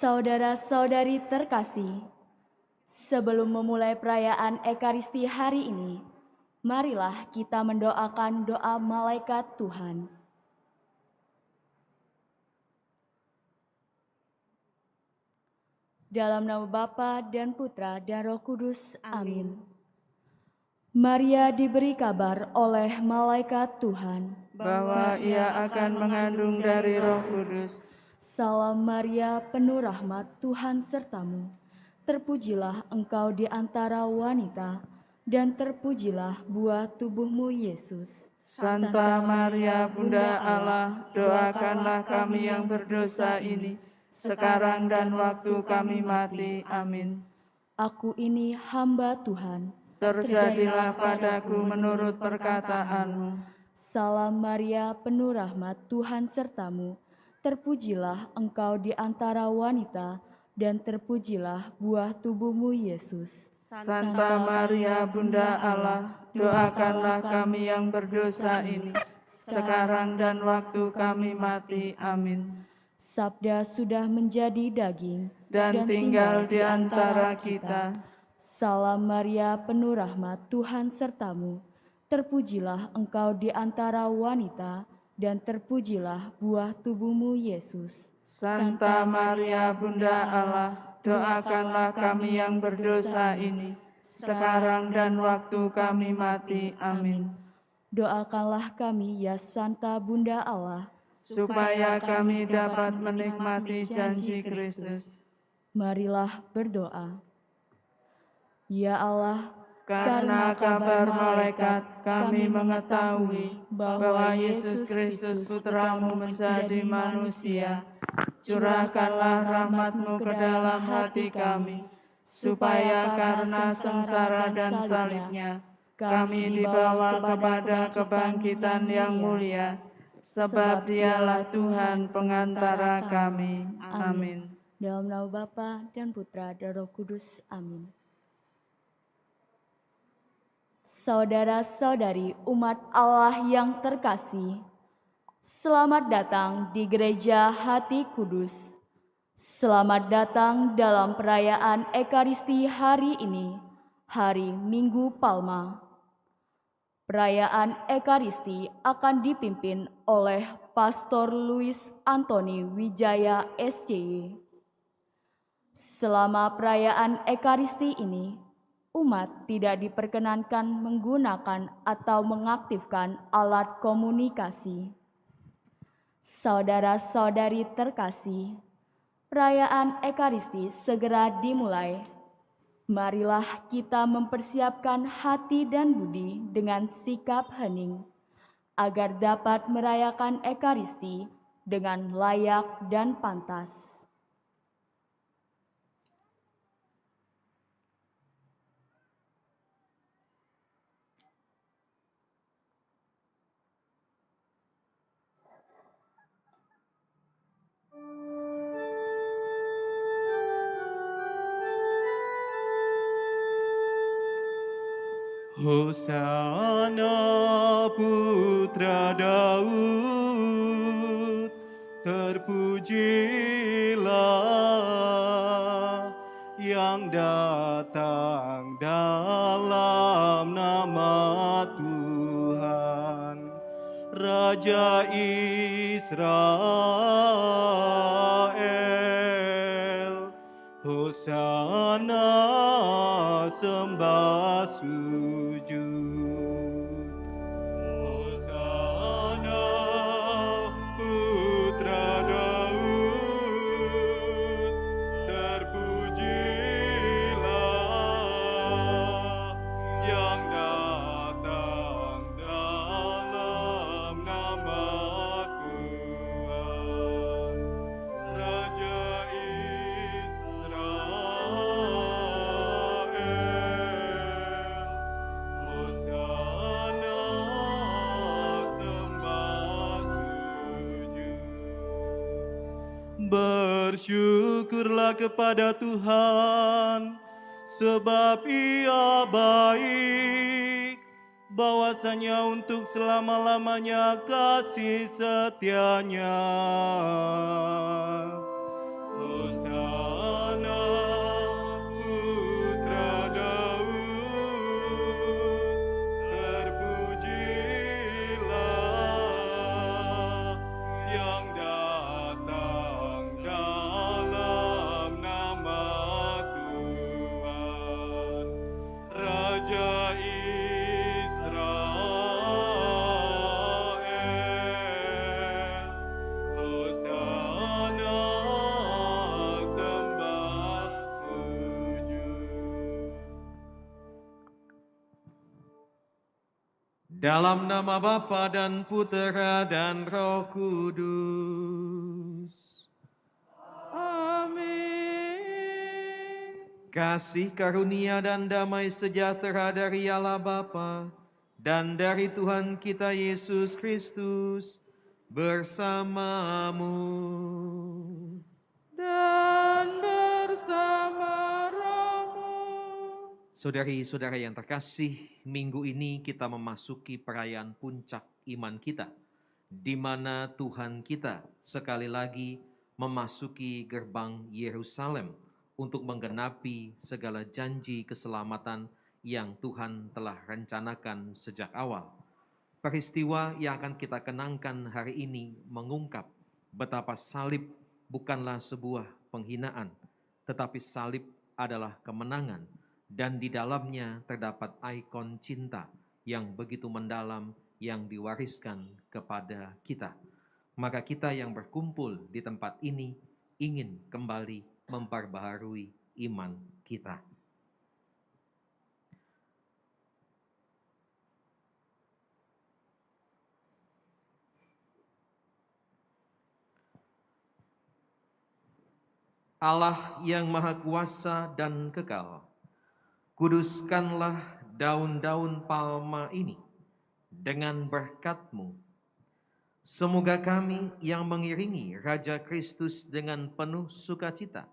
Saudara-saudari terkasih, sebelum memulai perayaan Ekaristi hari ini, marilah kita mendoakan doa malaikat Tuhan. Dalam nama Bapa dan Putra dan Roh Kudus, amin. Maria diberi kabar oleh malaikat Tuhan bahwa ia akan mengandung dari Roh Kudus. Salam Maria, penuh rahmat, Tuhan sertamu. Terpujilah engkau di antara wanita, dan terpujilah buah tubuhmu, Yesus. Santa Maria, Bunda Allah, doakanlah kami yang berdosa ini, sekarang dan waktu kami mati. Amin. Aku ini hamba Tuhan. Terjadilah padaku menurut perkataanmu. Salam Maria, penuh rahmat, Tuhan sertamu. Terpujilah engkau di antara wanita, dan terpujilah buah tubuhmu, Yesus. Santa Maria, Bunda Allah, doakanlah kami yang berdosa ini, sekarang dan waktu kami mati. Amin. Sabda sudah menjadi daging Dan tinggal di antara kita. Salam Maria, penuh rahmat, Tuhan sertamu. Terpujilah engkau di antara wanita, dan terpujilah buah tubuhmu, Yesus. Santa Maria, Bunda Allah, doakanlah kami yang berdosa ini, sekarang dan waktu kami mati. Amin. Doakanlah kami, ya Santa Bunda Allah, supaya kami dapat menikmati janji Kristus. Marilah berdoa. Ya Allah, karena kabar malaikat kami mengetahui bahwa Yesus Kristus Putramu menjadi manusia. Curahkanlah rahmat-Mu ke dalam hati kami, supaya karena sengsara dan salibnya, kami dibawa kepada kebangkitan yang mulia, sebab Dialah Tuhan pengantara kami. Amin. Dalam nama Bapa dan Putra dan Roh Kudus. Amin. Saudara-saudari umat Allah yang terkasih, selamat datang di Gereja Hati Kudus. Selamat datang dalam perayaan Ekaristi hari ini, hari Minggu Palma. Perayaan Ekaristi akan dipimpin oleh Pastor Luis Antoni Wijaya SCY. Selama perayaan Ekaristi ini, umat tidak diperkenankan menggunakan atau mengaktifkan alat komunikasi. Saudara-saudari terkasih, perayaan Ekaristi segera dimulai. Marilah kita mempersiapkan hati dan budi dengan sikap hening, agar dapat merayakan Ekaristi dengan layak dan pantas. Hosana putra Daud, terpujilah yang datang dalam nama Tuhan, Raja Israel. Hosana sembah sujud. Hosana putra Daud, terpujilah yang datang dalam nama Tuhan, Raja Bersyukurlah kepada Tuhan, sebab Ia baik, bahwasanya untuk selama-lamanya kasih setianya. Hosana Dalam nama Bapa dan Putera dan Roh Kudus. Amin. Kasih karunia dan damai sejahtera dari Allah Bapa dan dari Tuhan kita Yesus Kristus bersamamu. Dan bersama rohmu. Saudari-saudara yang terkasih, minggu ini kita memasuki perayaan puncak iman kita, di mana Tuhan kita sekali lagi memasuki gerbang Yerusalem untuk menggenapi segala janji keselamatan yang Tuhan telah rencanakan sejak awal. Peristiwa yang akan kita kenangkan hari ini mengungkap betapa salib bukanlah sebuah penghinaan, tetapi salib adalah kemenangan, dan di dalamnya terdapat ikon cinta yang begitu mendalam yang diwariskan kepada kita. Maka kita yang berkumpul di tempat ini ingin kembali memperbaharui iman kita. Allah yang Maha Kuasa dan Kekal, kuduskanlah daun-daun palma ini dengan berkat-Mu. Semoga kami yang mengiringi Raja Kristus dengan penuh sukacita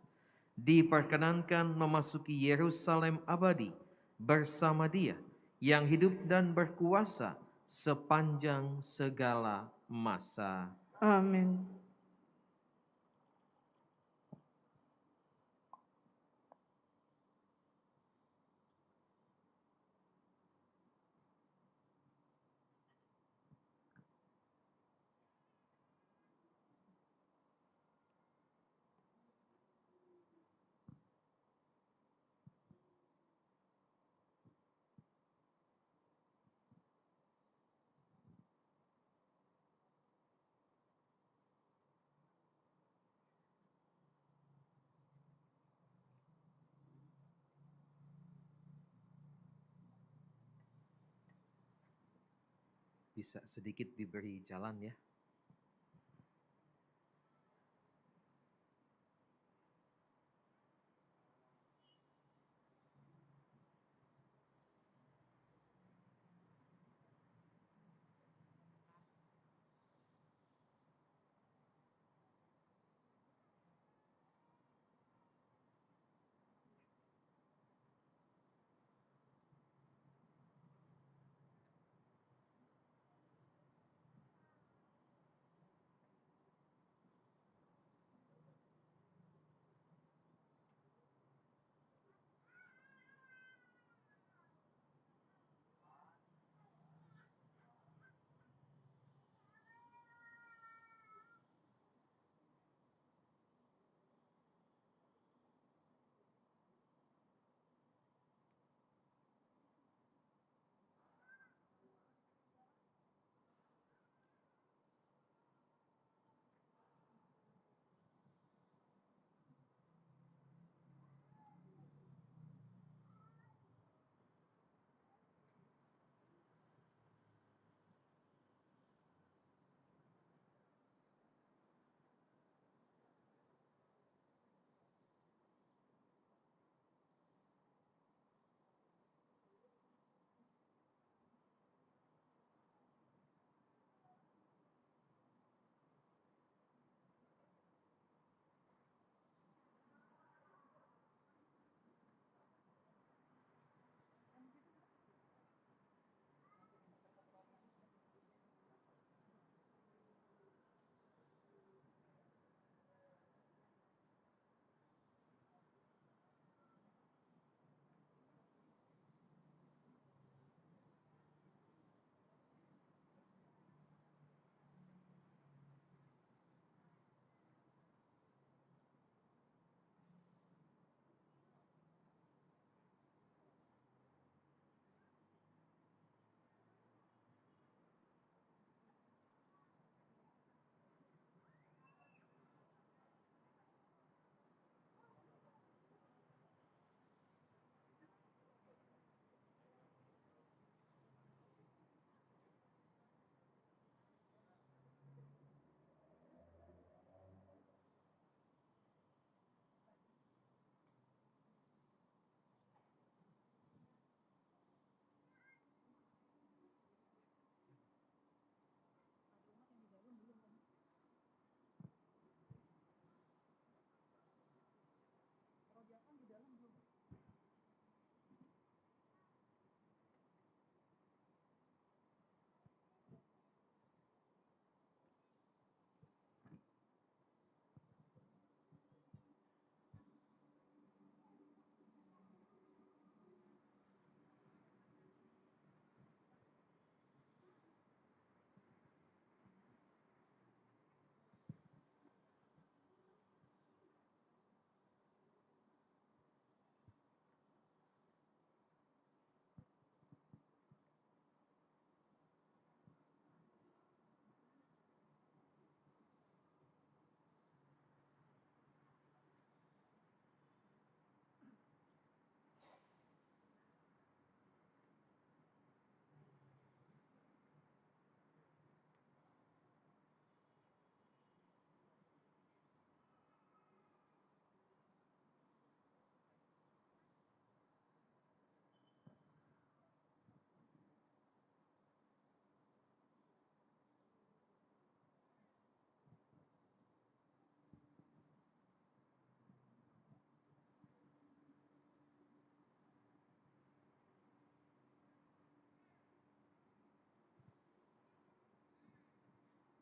diperkenankan memasuki Yerusalem abadi bersama Dia yang hidup dan berkuasa sepanjang segala masa. Amin. Bisa sedikit diberi jalan ya.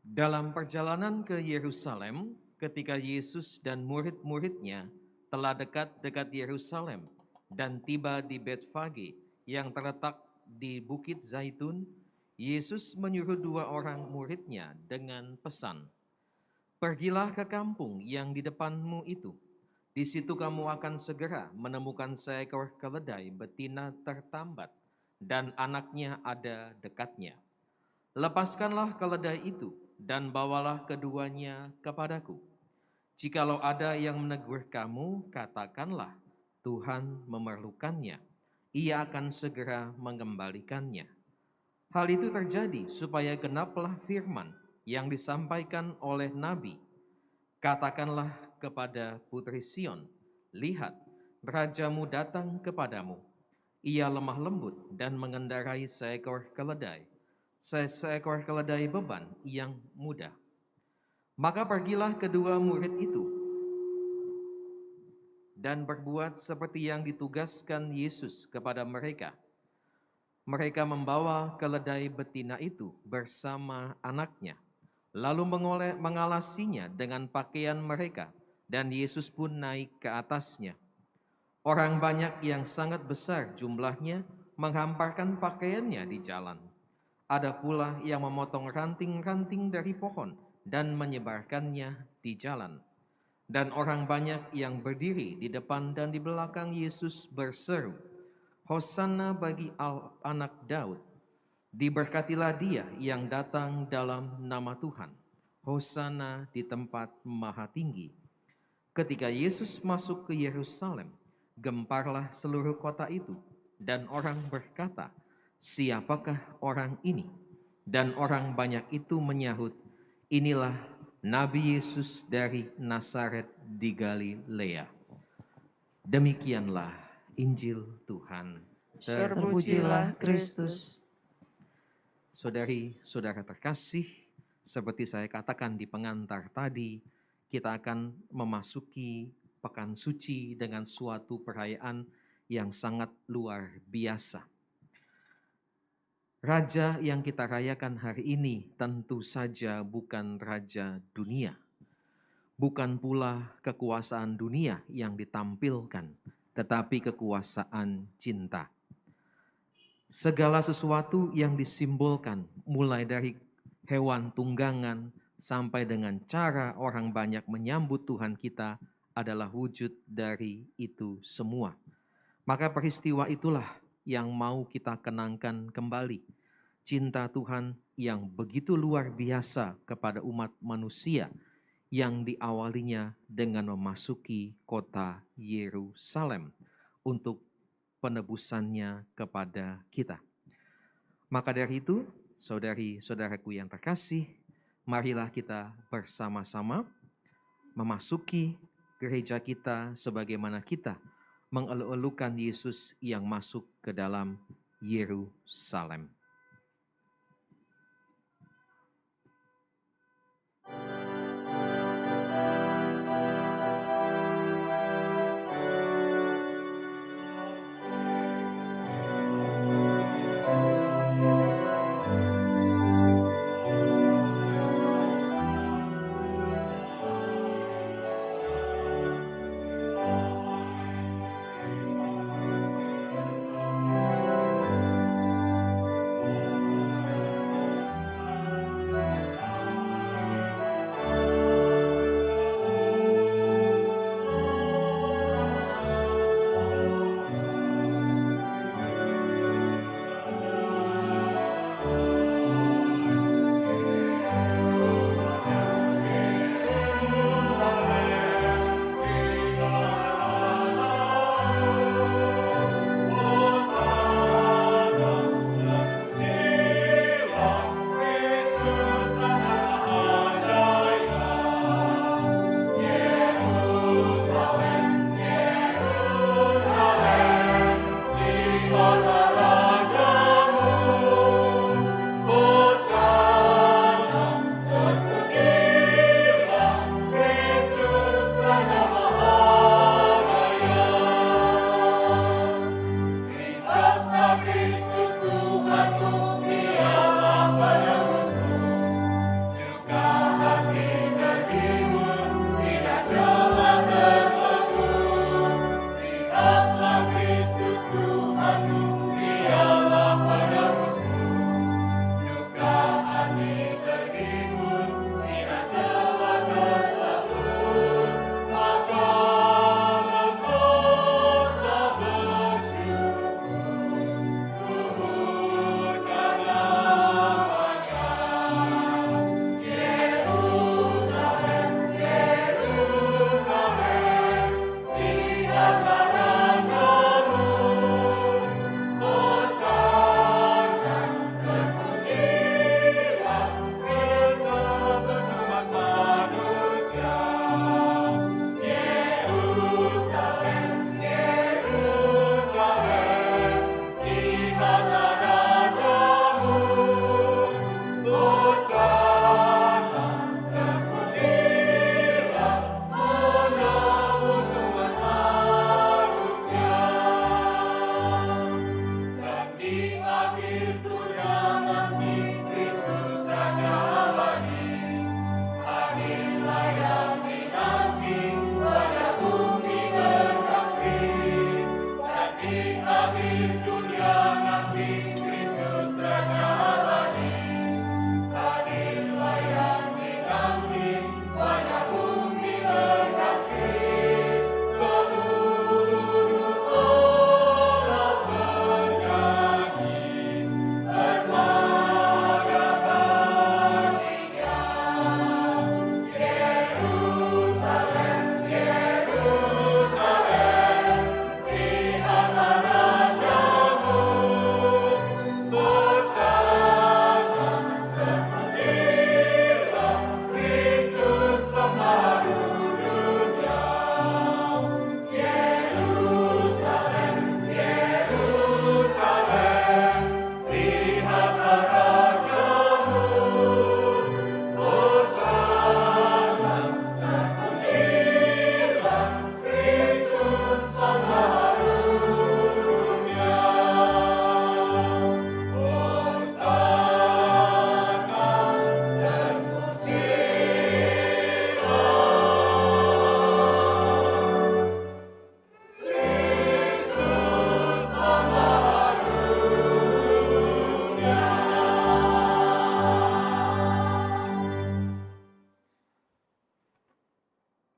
Dalam perjalanan ke Yerusalem, ketika Yesus dan murid-muridnya telah dekat-dekat Yerusalem dan tiba di Betfage yang terletak di Bukit Zaitun, Yesus menyuruh 2 orang muridnya dengan pesan, "Pergilah ke kampung yang di depanmu itu. Di situ kamu akan segera menemukan seekor keledai betina tertambat dan anaknya ada dekatnya. Lepaskanlah keledai itu dan bawalah keduanya kepadaku. Jikalau ada yang menegur kamu, katakanlah, Tuhan memerlukannya. Ia akan segera mengembalikannya." Hal itu terjadi supaya genaplah firman yang disampaikan oleh Nabi. "Katakanlah kepada Putri Sion, lihat, rajamu datang kepadamu. Ia lemah lembut dan mengendarai seekor keledai beban yang mudah." Maka pergilah kedua murid itu dan berbuat seperti yang ditugaskan Yesus kepada mereka. Mereka membawa keledai betina itu bersama anaknya, lalu mengalasinya dengan pakaian mereka, dan Yesus pun naik ke atasnya. Orang banyak yang sangat besar jumlahnya menghamparkan pakaiannya di jalan. Ada pula yang memotong ranting-ranting dari pohon dan menyebarkannya di jalan. Dan orang banyak yang berdiri di depan dan di belakang Yesus berseru, "Hosana bagi anak Daud. Diberkatilah dia yang datang dalam nama Tuhan. Hosana di tempat maha tinggi." Ketika Yesus masuk ke Yerusalem, gemparlah seluruh kota itu, dan orang berkata, "Siapakah orang ini?" Dan orang banyak itu menyahut, "Inilah Nabi Yesus dari Nazaret di Galilea." Demikianlah Injil Tuhan. Terpujilah Kristus. Saudari-saudara terkasih, seperti saya katakan di pengantar tadi, kita akan memasuki Pekan Suci dengan suatu perayaan yang sangat luar biasa. Raja yang kita rayakan hari ini tentu saja bukan raja dunia. Bukan pula kekuasaan dunia yang ditampilkan, tetapi kekuasaan cinta. Segala sesuatu yang disimbolkan, mulai dari hewan tunggangan sampai dengan cara orang banyak menyambut Tuhan kita, adalah wujud dari itu semua. Maka peristiwa itulah yang mau kita kenangkan kembali. Cinta Tuhan yang begitu luar biasa kepada umat manusia, yang diawalinya dengan memasuki kota Yerusalem untuk penebusannya kepada kita. Maka dari itu, saudari-saudaraku yang terkasih, marilah kita bersama-sama memasuki gereja kita sebagaimana kita mengelu-elukan Yesus yang masuk ke dalam Yerusalem.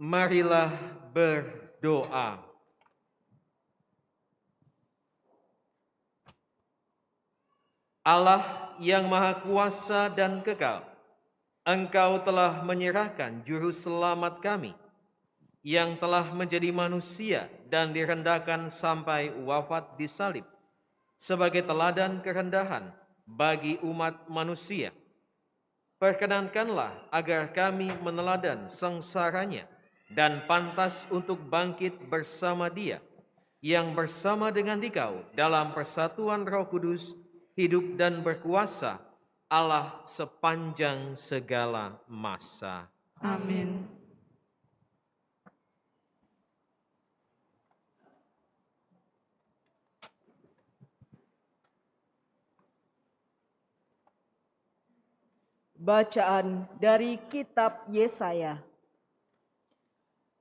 Marilah berdoa. Allah yang Maha Kuasa dan Kekal, Engkau telah menyerahkan Juru Selamat kami, yang telah menjadi manusia dan direndahkan sampai wafat di salib, sebagai teladan kerendahan bagi umat manusia. Perkenankanlah agar kami meneladan sengsaranya dan pantas untuk bangkit bersama Dia, yang bersama dengan Dikau dalam persatuan Roh Kudus, hidup dan berkuasa, Allah sepanjang segala masa. Amin. Bacaan dari Kitab Yesaya.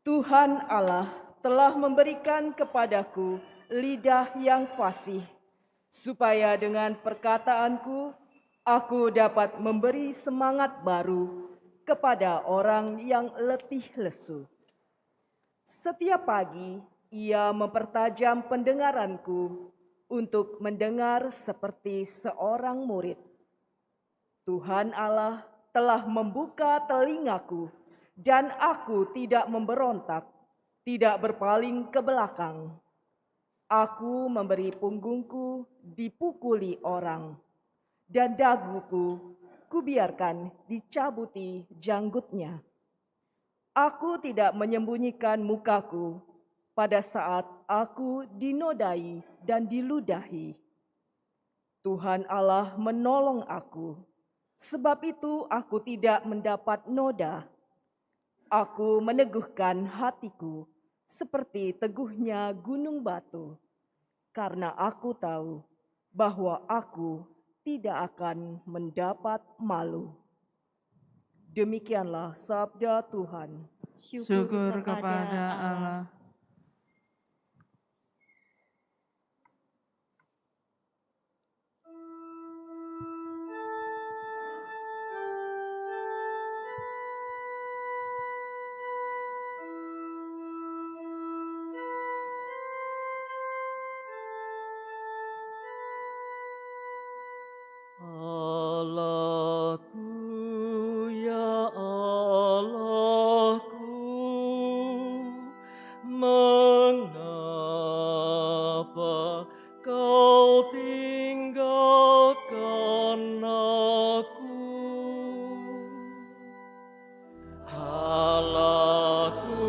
Tuhan Allah telah memberikan kepadaku lidah yang fasih, supaya dengan perkataanku aku dapat memberi semangat baru kepada orang yang letih lesu. Setiap pagi Ia mempertajam pendengaranku untuk mendengar seperti seorang murid. Tuhan Allah telah membuka telingaku, dan aku tidak memberontak, tidak berpaling ke belakang. Aku memberi punggungku dipukuli orang, dan daguku kubiarkan dicabuti janggutnya. Aku tidak menyembunyikan mukaku pada saat aku dinodai dan diludahi. Tuhan Allah menolong aku, sebab itu aku tidak mendapat noda. Aku meneguhkan hatiku seperti teguhnya gunung batu, karena aku tahu bahwa aku tidak akan mendapat malu. Demikianlah sabda Tuhan. Syukur kepada Allah. Allahku, ya Allahku, mengapa Kau tinggalkan aku? Allahku,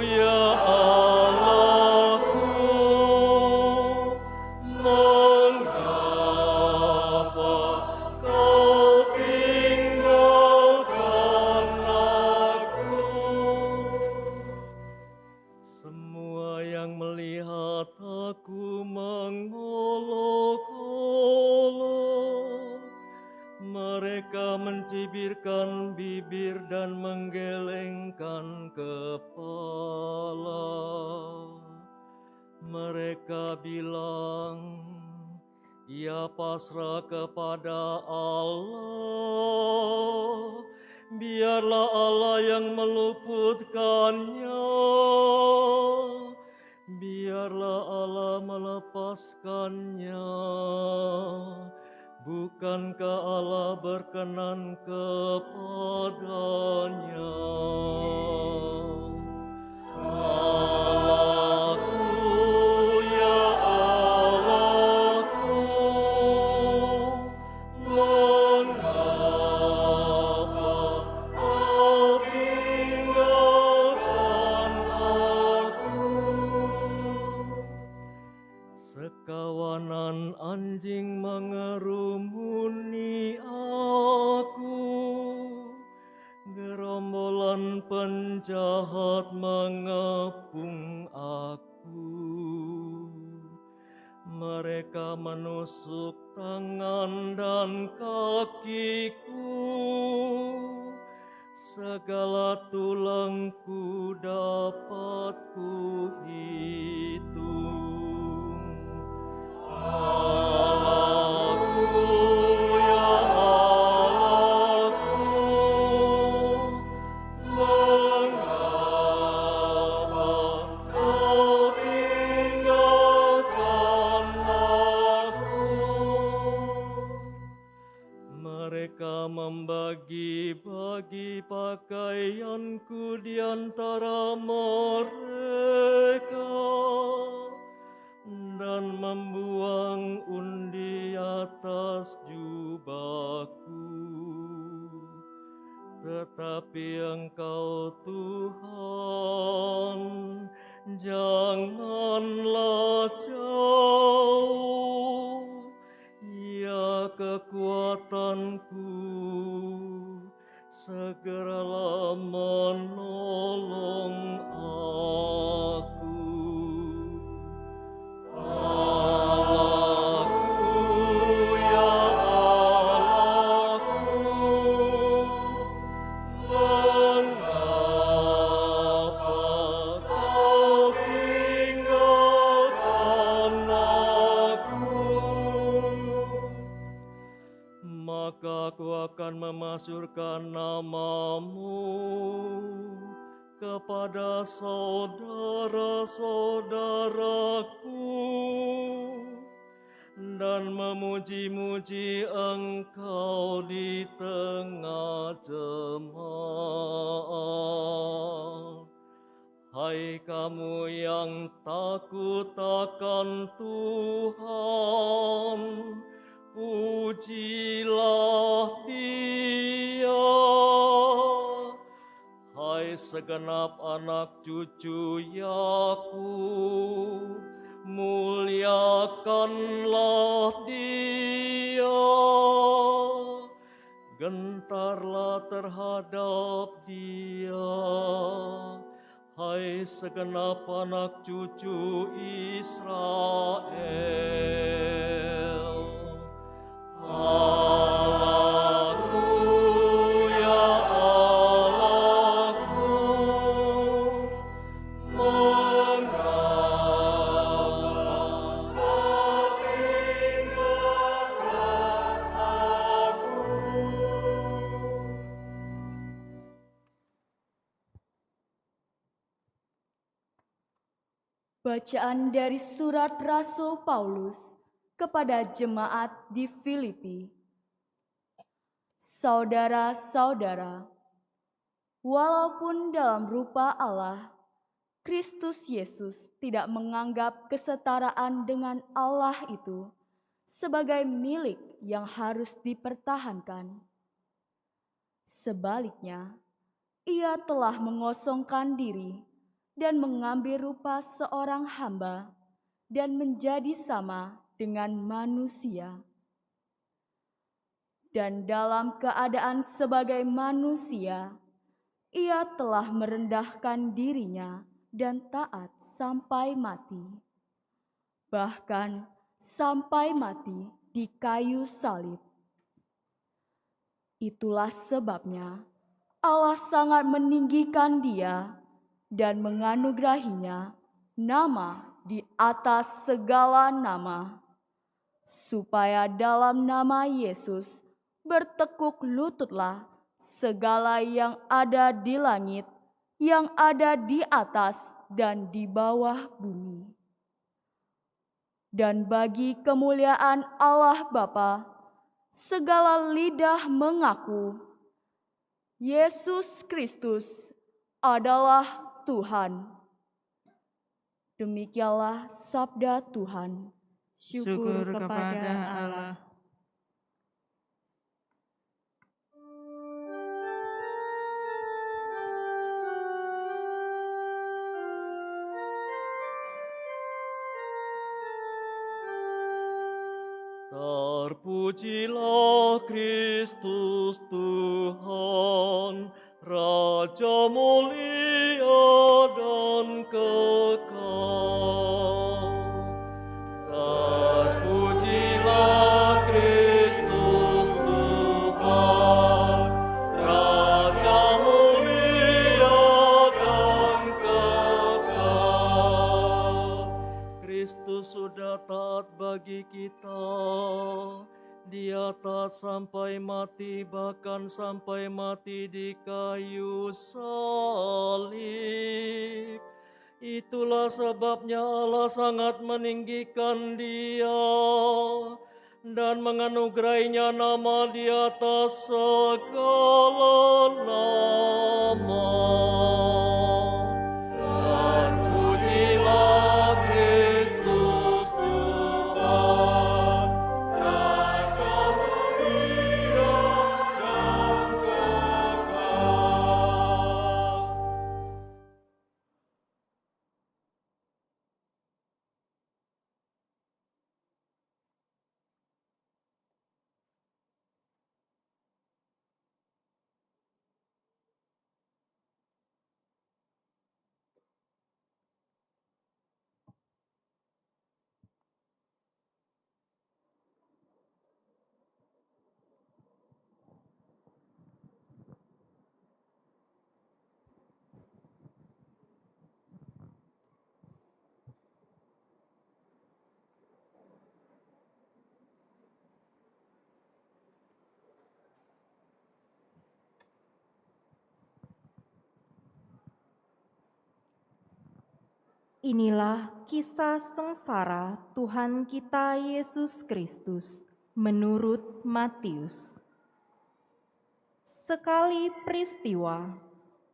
ya Allahku, mengapa Mereka mencibirkan bibir dan menggelengkan kepala. Mereka bilang, ia pasrah kepada Allah. Biarlah Allah yang meluputkannya. Biarlah Allah melepaskannya. Bukankah Allah berkenan kepadanya? Allahku, ya Allahku, mengapa kau tinggalkan aku? Sekawanan anjing mengerumuni aku, gerombolan penjahat mengepung aku. Mereka menusuk tangan dan kakiku, segala tulangku dapat kuhitung. Allahku, ya Allahku, mengapa kau tinggalkan aku? Mereka membagi-bagi pakaianku di antara mereka dan membuang undi atas jubahku. Tetapi Engkau Tuhan, janganlah jauh. Ya kekuatanku, segeralah menolong aku. Allahku, ya Allahku, mengapa kau tinggalkan aku? Maka aku akan memasyurkan namamu kepada saudara-saudaraku dan memuji-muji Engkau di tengah jemaat. Hai kamu yang takut akan Tuhan, pujilah Dia. Hai segenap anak cucu Yakub, muliakanlah Dia. Gentarlah terhadap Dia, hai segenap anak cucu Israel. Allahku, ya Allahku, mengapa kau tinggalkan aku? Bacaan dari surat Rasul Paulus kepada jemaat di Filipi. Saudara-saudara, walaupun dalam rupa Allah, Kristus Yesus tidak menganggap kesetaraan dengan Allah itu sebagai milik yang harus dipertahankan. Sebaliknya, Ia telah mengosongkan diri dan mengambil rupa seorang hamba dan menjadi sama dengan manusia. Dan dalam keadaan sebagai manusia, Ia telah merendahkan dirinya dan taat sampai mati. Bahkan sampai mati di kayu salib. Itulah sebabnya Allah sangat meninggikan dia dan menganugerahinya nama di atas segala nama, supaya dalam nama Yesus bertekuk lututlah segala yang ada di langit, yang ada di atas dan di bawah bumi. Dan bagi kemuliaan Allah Bapa, segala lidah mengaku Yesus Kristus adalah Tuhan. Demikianlah sabda Tuhan. Syukur kepada Allah. Terpujilah Kristus Tuhan, Raja mulia dan kekal. Terpujilah Kristus Tuhan, Raja mulia dan kekal. Kristus sudah taat bagi kita. Dia taat sampai mati, bahkan sampai mati di kayu salib. Itulah sebabnya Allah sangat meninggikan dia dan menganugerahinya nama di atas segala nama. Dan pujilah Kristus Tuhan, Raja mulia dan kekal. Inilah kisah sengsara Tuhan kita Yesus Kristus menurut Matius. Sekali peristiwa,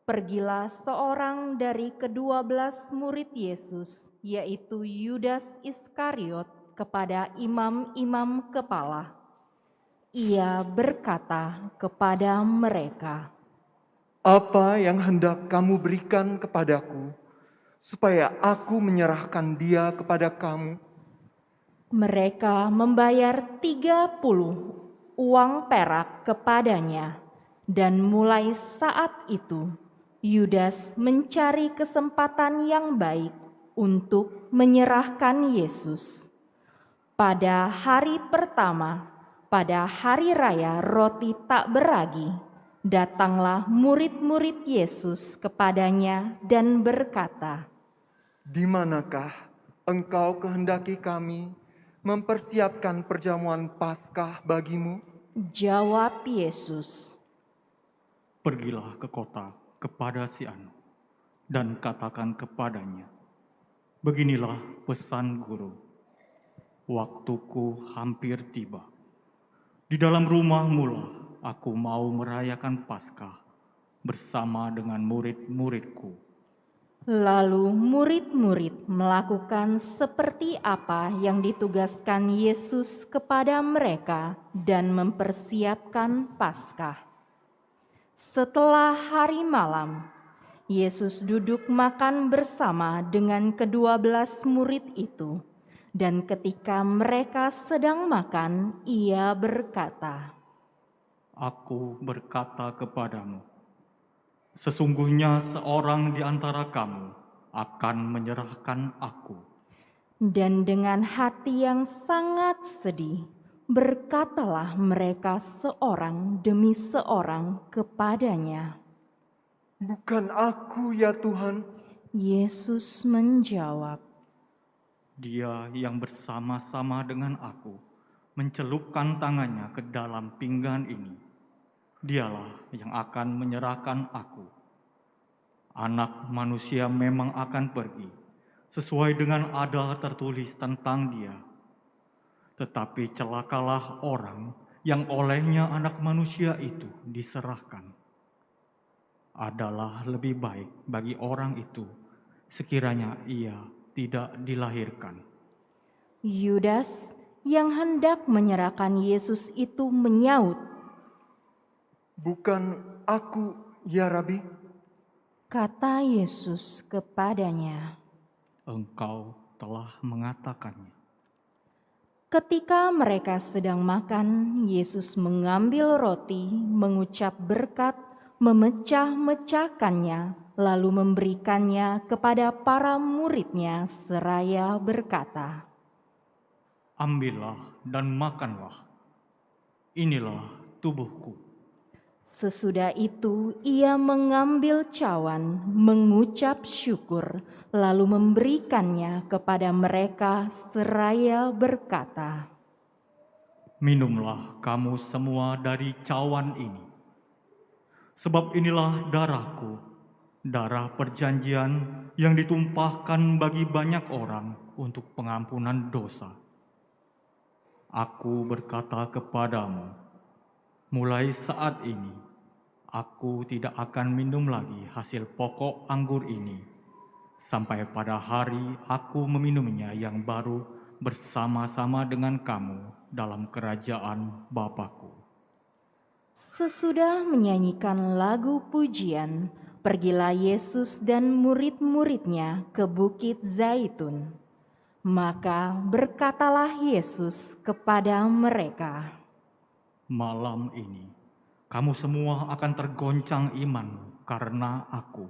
pergilah seorang dari ke-12 murid Yesus, yaitu Yudas Iskariot, kepada imam-imam kepala. Ia berkata kepada mereka, "Apa yang hendak kamu berikan kepadaku, supaya aku menyerahkan dia kepada kamu?" Mereka membayar 30 uang perak kepadanya, dan mulai saat itu Yudas mencari kesempatan yang baik untuk menyerahkan Yesus. Pada hari pertama, pada hari raya roti tak beragi, datanglah murid-murid Yesus kepadanya dan berkata, "Di manakah engkau kehendaki kami mempersiapkan perjamuan Paskah bagimu?" Jawab Yesus, "Pergilah ke kota kepada si Anu dan katakan kepadanya, beginilah pesan Guru, waktuku hampir tiba. Di dalam rumahmu lah aku mau merayakan Paskah bersama dengan murid-muridku." Lalu murid-murid melakukan seperti apa yang ditugaskan Yesus kepada mereka dan mempersiapkan Paskah. Setelah hari malam, Yesus duduk makan bersama dengan ke-12 murid itu, dan ketika mereka sedang makan, ia berkata, Aku berkata kepadamu, sesungguhnya seorang di antara kamu akan menyerahkan aku. Dan dengan hati yang sangat sedih, Berkatalah mereka seorang demi seorang kepadanya. Bukan aku ya Tuhan. Yesus menjawab, Dia yang bersama-sama dengan aku mencelupkan tangannya ke dalam pinggan ini. Dialah yang akan menyerahkan aku. Anak manusia memang akan pergi sesuai dengan ada tertulis tentang dia. Tetapi celakalah orang yang olehnya anak manusia itu diserahkan. Adalah lebih baik bagi orang itu sekiranya ia tidak dilahirkan. Yudas yang hendak menyerahkan Yesus itu menyaut, Bukan aku ya Rabi. kata Yesus kepadanya. Engkau telah mengatakannya. Ketika mereka sedang makan, Yesus mengambil roti, mengucap berkat, memecah-mecahkannya, lalu memberikannya kepada para murid-Nya seraya berkata, Ambillah dan makanlah. Inilah tubuhku. Sesudah itu ia mengambil cawan, mengucap syukur, lalu memberikannya kepada mereka seraya berkata, Minumlah kamu semua dari cawan ini. Sebab inilah darahku, darah perjanjian yang ditumpahkan bagi banyak orang untuk pengampunan dosa. Aku berkata kepadamu, mulai saat ini, aku tidak akan minum lagi hasil pokok anggur ini, sampai pada hari aku meminumnya yang baru bersama-sama dengan kamu dalam kerajaan Bapa-Ku. Sesudah menyanyikan lagu pujian, pergilah Yesus dan murid-murid-Nya ke Bukit Zaitun. Maka berkatalah Yesus kepada mereka, Malam ini, kamu semua akan tergoncang iman karena aku.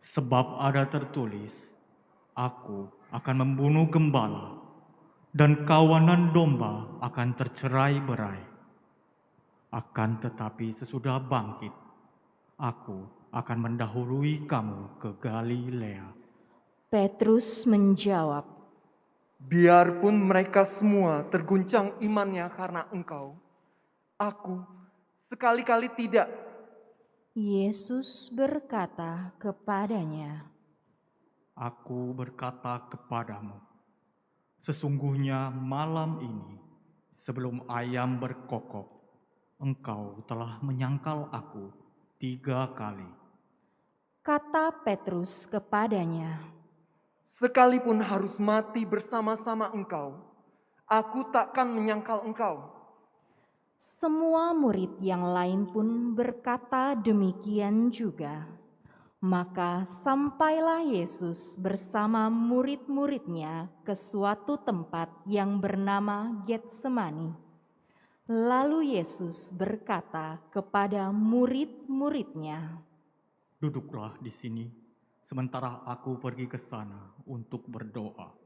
Sebab ada tertulis, aku akan membunuh gembala, dan kawanan domba akan tercerai-berai. Akan tetapi sesudah bangkit, aku akan mendahului kamu ke Galilea. Petrus menjawab, Biarpun mereka semua terguncang imannya karena Engkau, aku sekali-kali tidak. Yesus berkata kepadanya, Aku berkata kepadamu, sesungguhnya malam ini, sebelum ayam berkokok, engkau telah menyangkal aku 3 kali. kata Petrus kepadanya, Sekalipun harus mati bersama-sama Engkau, aku takkan menyangkal Engkau. semua murid yang lain pun berkata demikian juga. Maka sampailah Yesus bersama murid-murid-Nya ke suatu tempat yang bernama Getsemani. Lalu Yesus berkata kepada murid-murid-Nya, Duduklah di sini, sementara aku pergi ke sana untuk berdoa.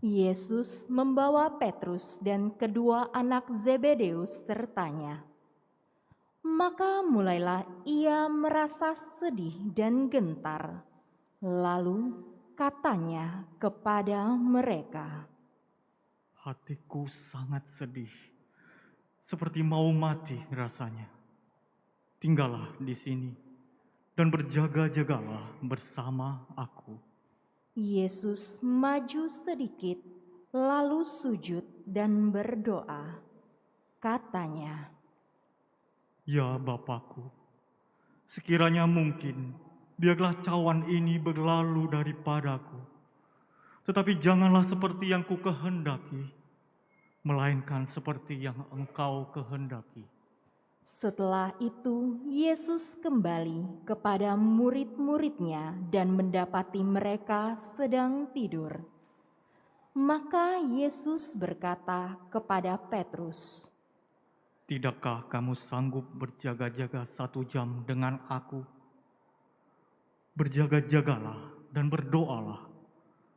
Yesus membawa Petrus dan kedua anak Zebedeus sertanya. Maka mulailah ia merasa sedih dan gentar. Lalu katanya kepada mereka, Hatiku sangat sedih, seperti mau mati rasanya. Tinggallah di sini dan berjaga-jagalah bersama aku. Yesus maju sedikit, lalu sujud dan berdoa. Katanya, Ya Bapakku, sekiranya mungkin, biarlah cawan ini berlalu daripadaku. Tetapi janganlah seperti yang ku kehendaki, melainkan seperti yang Engkau kehendaki. setelah itu Yesus kembali kepada murid-murid-Nya dan mendapati mereka sedang tidur. Maka Yesus berkata kepada Petrus, Tidakkah kamu sanggup berjaga-jaga 1 jam dengan aku? Berjaga-jagalah dan berdoalah,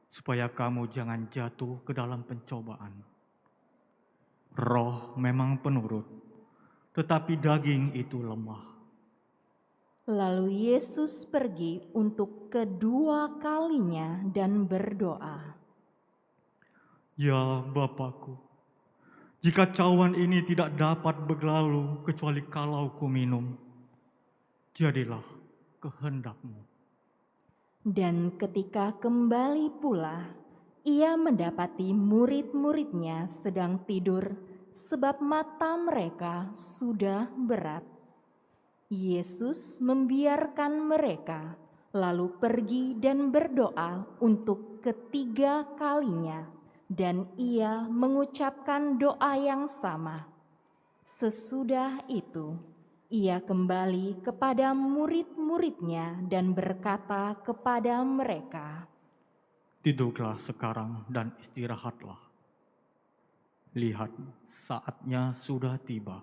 supaya kamu jangan jatuh ke dalam pencobaan. Roh memang penurut, tetapi daging itu lemah. Lalu Yesus pergi untuk kedua kalinya dan berdoa. Ya Bapakku, jika cawan ini tidak dapat berlalu kecuali kalau ku minum, jadilah kehendak-Mu. Dan ketika kembali pula, ia mendapati murid-muridnya sedang tidur sebab mata mereka sudah berat. Yesus membiarkan mereka, lalu pergi dan berdoa untuk ketiga kalinya, dan ia mengucapkan doa yang sama. Sesudah itu, ia kembali kepada murid-muridnya dan berkata kepada mereka, Tidurlah sekarang dan istirahatlah. Lihat, saatnya sudah tiba.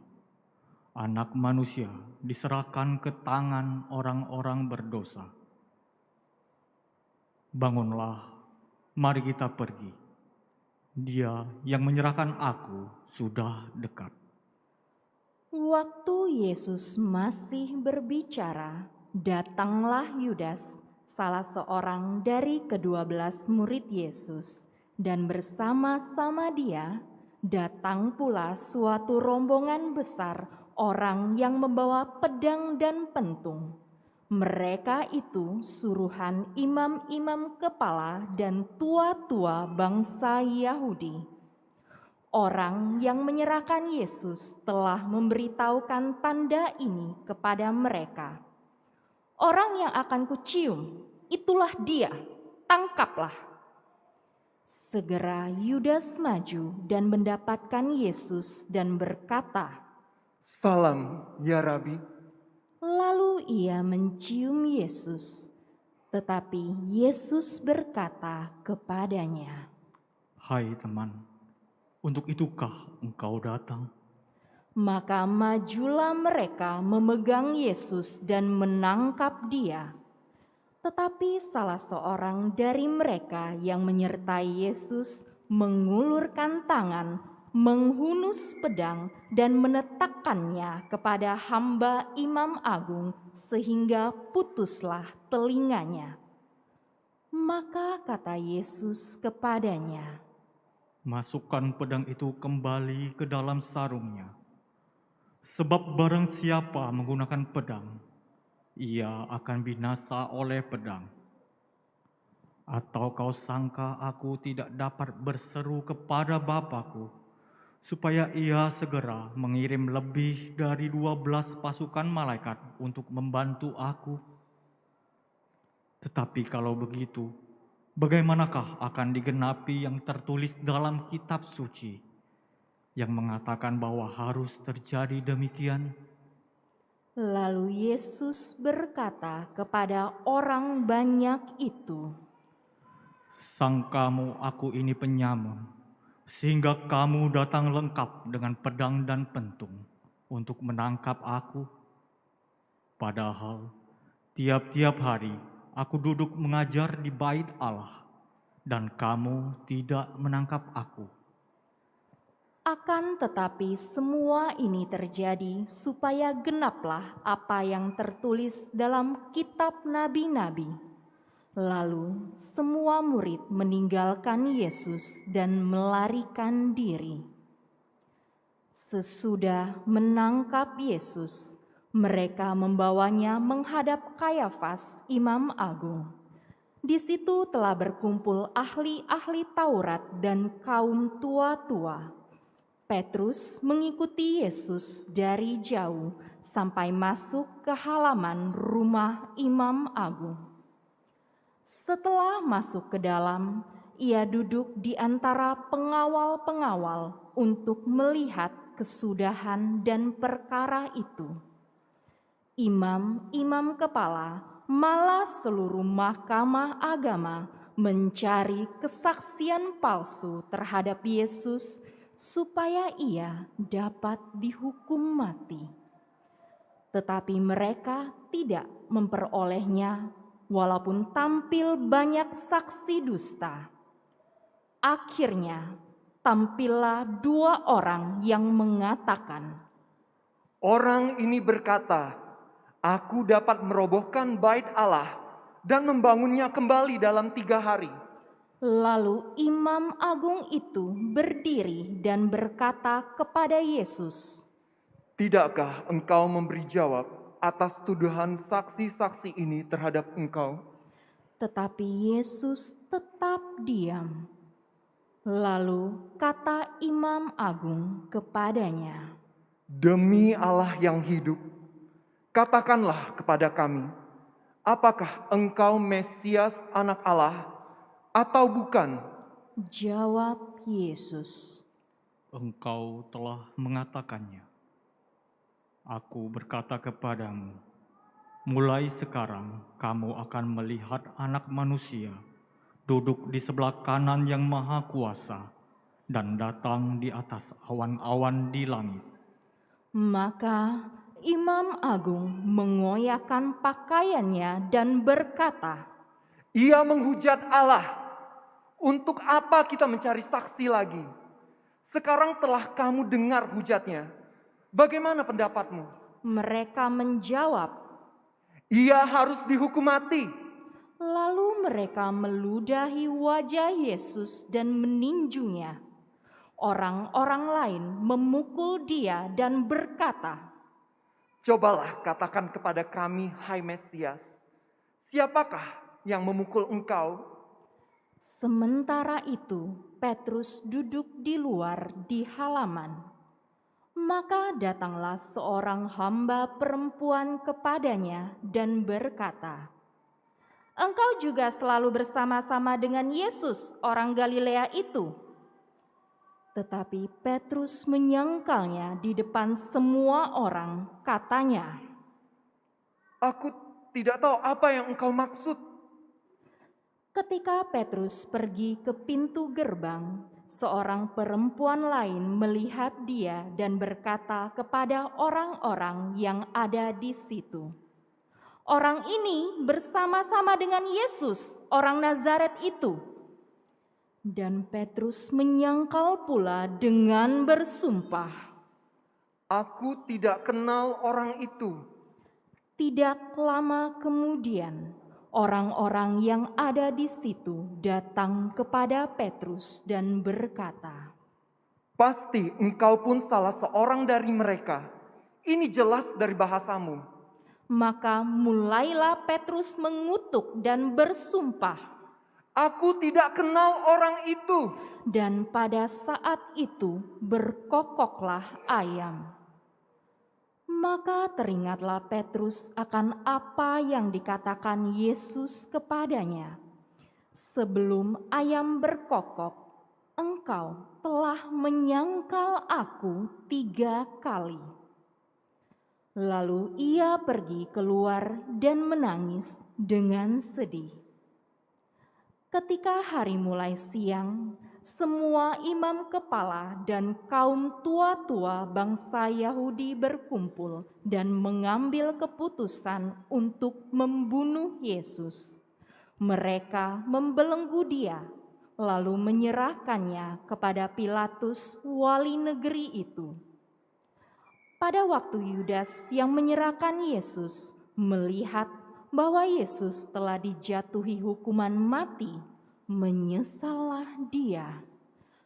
Anak manusia diserahkan ke tangan orang-orang berdosa. Bangunlah, mari kita pergi. Dia yang menyerahkan aku sudah dekat. Waktu Yesus masih berbicara, datanglah Yudas, salah seorang dari ke-12 murid Yesus, dan bersama-sama dia datang pula suatu rombongan besar orang yang membawa pedang dan pentung. Mereka itu suruhan imam-imam kepala dan tua-tua bangsa Yahudi. Orang yang menyerahkan Yesus telah memberitahukan tanda ini kepada mereka. Orang yang akan kucium, itulah dia, tangkaplah. Segera Yudas maju dan mendapatkan Yesus dan berkata, Salam, ya Rabi. lalu ia mencium Yesus. Tetapi Yesus berkata kepadanya, Hai teman, untuk itukah engkau datang? maka majulah mereka memegang Yesus dan menangkap dia. Tetapi salah seorang dari mereka yang menyertai Yesus mengulurkan tangan, menghunus pedang dan menetakkannya kepada hamba imam agung sehingga putuslah telinganya. Maka kata Yesus kepadanya, Masukkan pedang itu kembali ke dalam sarungnya. Sebab barang siapa menggunakan pedang, ia akan binasa oleh pedang. Atau kau sangka aku tidak dapat berseru kepada Bapakku, supaya ia segera mengirim lebih dari 12 pasukan malaikat untuk membantu aku? Tetapi kalau begitu, bagaimanakah akan digenapi yang tertulis dalam kitab suci, yang mengatakan bahwa harus terjadi demikian? Lalu Yesus berkata kepada orang banyak itu, Sangkamu aku ini penyamun, sehingga kamu datang lengkap dengan pedang dan pentung untuk menangkap aku? Padahal tiap-tiap hari aku duduk mengajar di bait Allah, dan kamu tidak menangkap aku. akan tetapi semua ini terjadi supaya genaplah apa yang tertulis dalam kitab nabi-nabi. Lalu semua murid meninggalkan Yesus dan melarikan diri. Sesudah menangkap Yesus, mereka membawanya menghadap Kayafas, imam agung. Di situ telah berkumpul ahli-ahli Taurat dan kaum tua-tua. Petrus mengikuti Yesus dari jauh sampai masuk ke halaman rumah imam agung. Setelah masuk ke dalam, ia duduk di antara pengawal-pengawal untuk melihat kesudahan dan perkara itu. Imam-imam kepala, malah seluruh mahkamah agama mencari kesaksian palsu terhadap Yesus supaya ia dapat dihukum mati. Tetapi mereka tidak memperolehnya, walaupun tampil banyak saksi dusta. Akhirnya tampillah 2 orang yang mengatakan, Orang ini berkata, Aku dapat merobohkan bait Allah dan membangunnya kembali dalam 3 hari. Lalu imam agung itu berdiri dan berkata kepada Yesus, Tidakkah engkau memberi jawab atas tuduhan saksi-saksi ini terhadap engkau? tetapi Yesus tetap diam. Lalu kata imam agung kepadanya, Demi Allah yang hidup, katakanlah kepada kami, apakah engkau Mesias anak Allah atau bukan? jawab Yesus, Engkau telah mengatakannya. Aku berkata kepadamu, mulai sekarang kamu akan melihat Anak Manusia duduk di sebelah kanan Yang Maha Kuasa dan datang di atas awan-awan di langit. Maka imam agung mengoyakkan pakaiannya dan berkata, Ia menghujat Allah. Untuk apa kita mencari saksi lagi? Sekarang telah kamu dengar hujatnya. Bagaimana pendapatmu? mereka menjawab. Ia harus dihukum mati. Lalu mereka meludahi wajah Yesus dan meninjunya. Orang-orang lain memukul dia dan berkata, Cobalah katakan kepada kami, hai Mesias, siapakah yang memukul engkau? Sementara itu Petrus duduk di luar di halaman. Maka datanglah seorang hamba perempuan kepadanya dan berkata, Engkau juga selalu bersama-sama dengan Yesus orang Galilea itu. Tetapi Petrus menyangkalnya di depan semua orang, katanya, Aku tidak tahu apa yang engkau maksud. Ketika Petrus pergi ke pintu gerbang, seorang perempuan lain melihat dia dan berkata kepada orang-orang yang ada di situ, Orang ini bersama-sama dengan Yesus, orang Nazaret itu. Dan Petrus menyangkal pula dengan bersumpah, Aku tidak kenal orang itu. Tidak lama kemudian, orang-orang yang ada di situ datang kepada Petrus dan berkata, Pasti engkau pun salah seorang dari mereka. Ini jelas dari bahasamu. Maka mulailah Petrus mengutuk dan bersumpah. Aku tidak kenal orang itu. Dan pada saat itu berkokoklah ayam. Maka teringatlah Petrus akan apa yang dikatakan Yesus kepadanya. Sebelum ayam berkokok, engkau telah menyangkal aku 3 kali. Lalu ia pergi keluar dan menangis dengan sedih. Ketika hari mulai siang, semua imam kepala dan kaum tua-tua bangsa Yahudi berkumpul dan mengambil keputusan untuk membunuh Yesus. Mereka membelenggu dia, lalu menyerahkannya kepada Pilatus, wali negeri itu. Pada waktu Yudas yang menyerahkan Yesus melihat bahwa Yesus telah dijatuhi hukuman mati, menyesallah dia.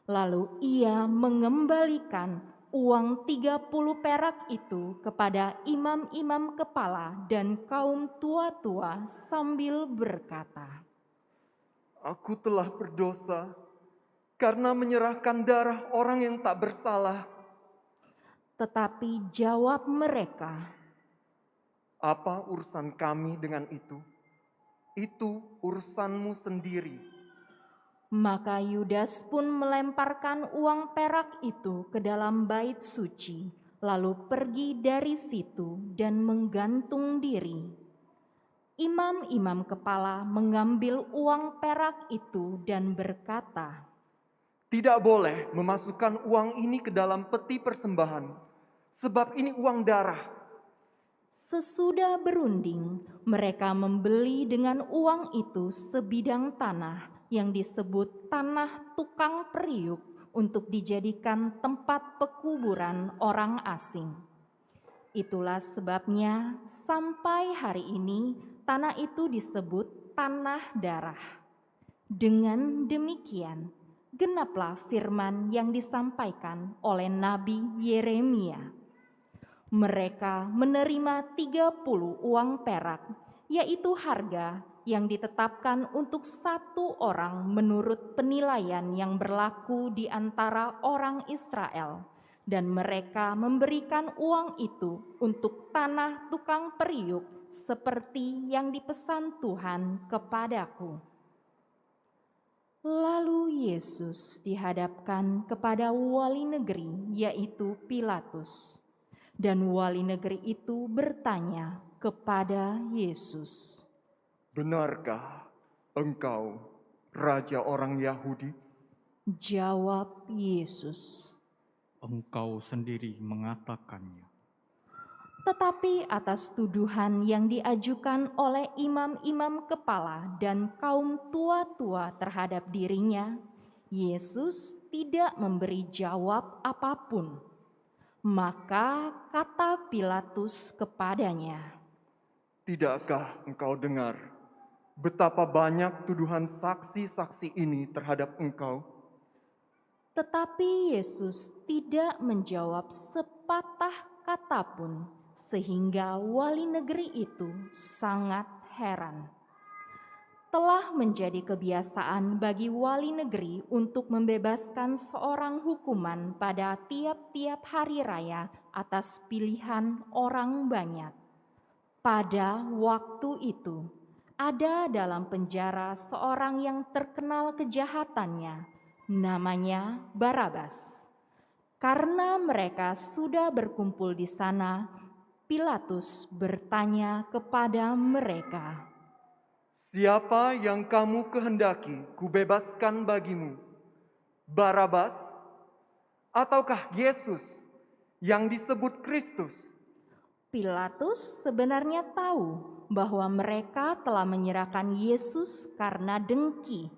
Lalu ia mengembalikan uang 30 perak itu kepada imam-imam kepala dan kaum tua-tua sambil berkata, Aku telah berdosa karena menyerahkan darah orang yang tak bersalah. Tetapi jawab mereka, Apa urusan kami dengan itu? Itu urusanmu sendiri. Maka Yudas pun melemparkan uang perak itu ke dalam bait suci, lalu pergi dari situ dan menggantung diri. Imam-imam kepala mengambil uang perak itu dan berkata, Tidak boleh memasukkan uang ini ke dalam peti persembahan, sebab ini uang darah. Sesudah berunding, mereka membeli dengan uang itu sebidang tanah yang disebut tanah tukang periuk untuk dijadikan tempat pekuburan orang asing. Itulah sebabnya sampai hari ini tanah itu disebut tanah darah. Dengan demikian, genaplah firman yang disampaikan oleh Nabi Yeremia. Mereka menerima 30 uang perak, yaitu harga yang ditetapkan untuk satu orang menurut penilaian yang berlaku di antara orang Israel. Dan mereka memberikan uang itu untuk tanah tukang periuk seperti yang dipesan Tuhan kepadaku. Lalu Yesus dihadapkan kepada wali negeri, yaitu Pilatus. Dan wali negeri itu bertanya kepada Yesus, Benarkah engkau Raja orang Yahudi? jawab Yesus. Engkau sendiri mengatakannya. Tetapi atas tuduhan yang diajukan oleh imam-imam kepala dan kaum tua-tua terhadap dirinya, Yesus tidak memberi jawab apapun. Maka kata Pilatus kepadanya, Tidakkah engkau dengar betapa banyak tuduhan saksi-saksi ini terhadap engkau? Tetapi Yesus tidak menjawab sepatah kata pun, sehingga wali negeri itu sangat heran. Telah menjadi kebiasaan bagi wali negeri untuk membebaskan seorang hukuman pada tiap-tiap hari raya atas pilihan orang banyak. Pada waktu itu, ada dalam penjara seorang yang terkenal kejahatannya, namanya Barabas. Karena mereka sudah berkumpul di sana, Pilatus bertanya kepada mereka, Siapa yang kamu kehendaki kubebaskan bagimu? Barabas ataukah Yesus yang disebut Kristus? Pilatus sebenarnya tahu bahwa mereka telah menyerahkan Yesus karena dengki.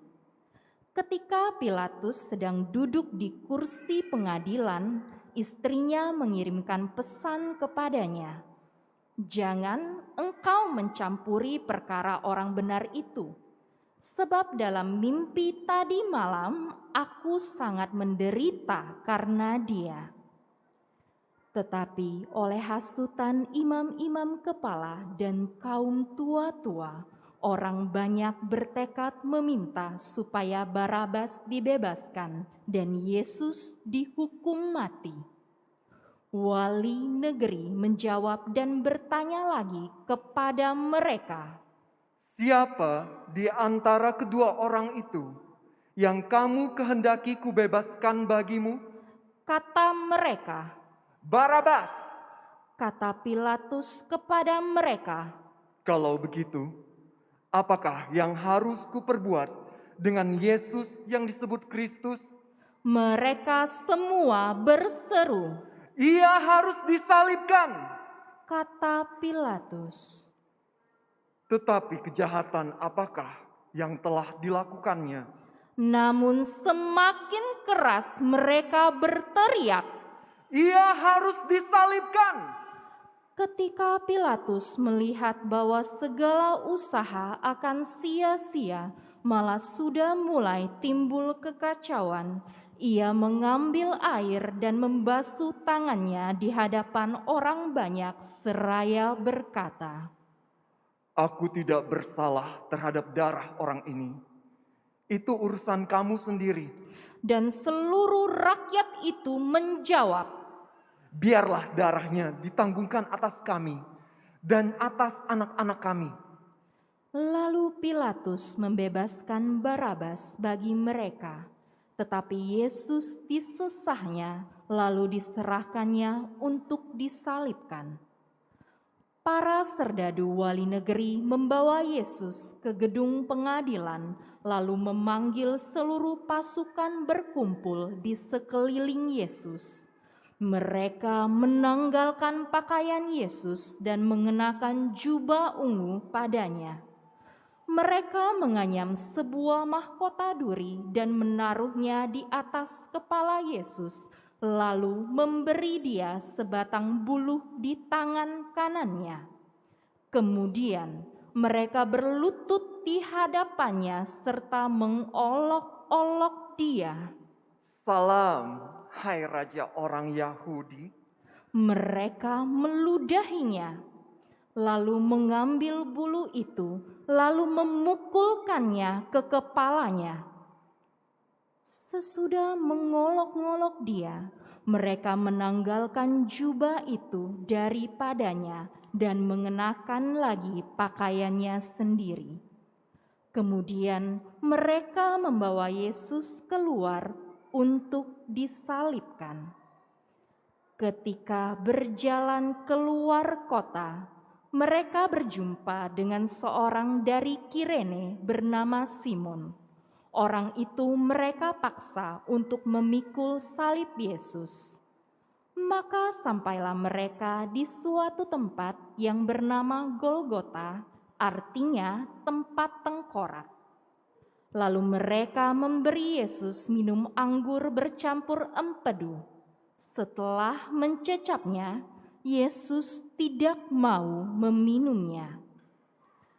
Ketika Pilatus sedang duduk di kursi pengadilan, istrinya mengirimkan pesan kepadanya, "Jangan engkau mencampuri perkara orang benar itu, sebab dalam mimpi tadi malam aku sangat menderita karena dia." Tetapi oleh hasutan imam-imam kepala dan kaum tua-tua, orang banyak bertekad meminta supaya Barabas dibebaskan dan Yesus dihukum mati. Wali negeri menjawab dan bertanya lagi kepada mereka, Siapa di antara kedua orang itu yang kamu kehendaki kubebaskan bagimu? Kata mereka. Barabas. Kata Pilatus kepada mereka, Kalau begitu, apakah yang harus kuperbuat dengan Yesus yang disebut Kristus? Mereka semua berseru, Ia harus disalibkan. kata Pilatus. Tetapi kejahatan apakah yang telah dilakukannya? Namun semakin keras mereka berteriak. Ia harus disalibkan. Ketika Pilatus melihat bahwa segala usaha akan sia-sia, malah sudah mulai timbul kekacauan, ia mengambil air dan membasuh tangannya di hadapan orang banyak seraya berkata, Aku tidak bersalah terhadap darah orang ini. Itu urusan kamu sendiri. Dan seluruh rakyat itu menjawab, Biarlah darahnya ditanggungkan atas kami dan atas anak-anak kami. Lalu Pilatus membebaskan Barabas bagi mereka, tetapi Yesus disesahnya lalu diserahkannya untuk disalibkan. Para serdadu wali negeri membawa Yesus ke gedung pengadilan, lalu memanggil seluruh pasukan berkumpul di sekeliling Yesus. Mereka menanggalkan pakaian Yesus dan mengenakan jubah ungu padanya. Mereka menganyam sebuah mahkota duri dan menaruhnya di atas kepala Yesus, lalu memberi dia sebatang buluh di tangan kanannya. Kemudian mereka berlutut di hadapannya serta mengolok-olok dia. Salam, hai Raja orang Yahudi. Mereka meludahinya, lalu mengambil bulu itu, lalu memukulkannya ke kepalanya. Sesudah mengolok-ngolok dia, mereka menanggalkan jubah itu daripadanya dan mengenakan lagi pakaiannya sendiri. Kemudian mereka membawa Yesus keluar untuk disalibkan. Ketika berjalan keluar kota, mereka berjumpa dengan seorang dari Kirene bernama Simon. Orang itu mereka paksa untuk memikul salib Yesus. Maka sampailah mereka di suatu tempat yang bernama Golgota, artinya tempat tengkorak. Lalu mereka memberi Yesus minum anggur bercampur empedu. Setelah mencecapnya, Yesus tidak mau meminumnya.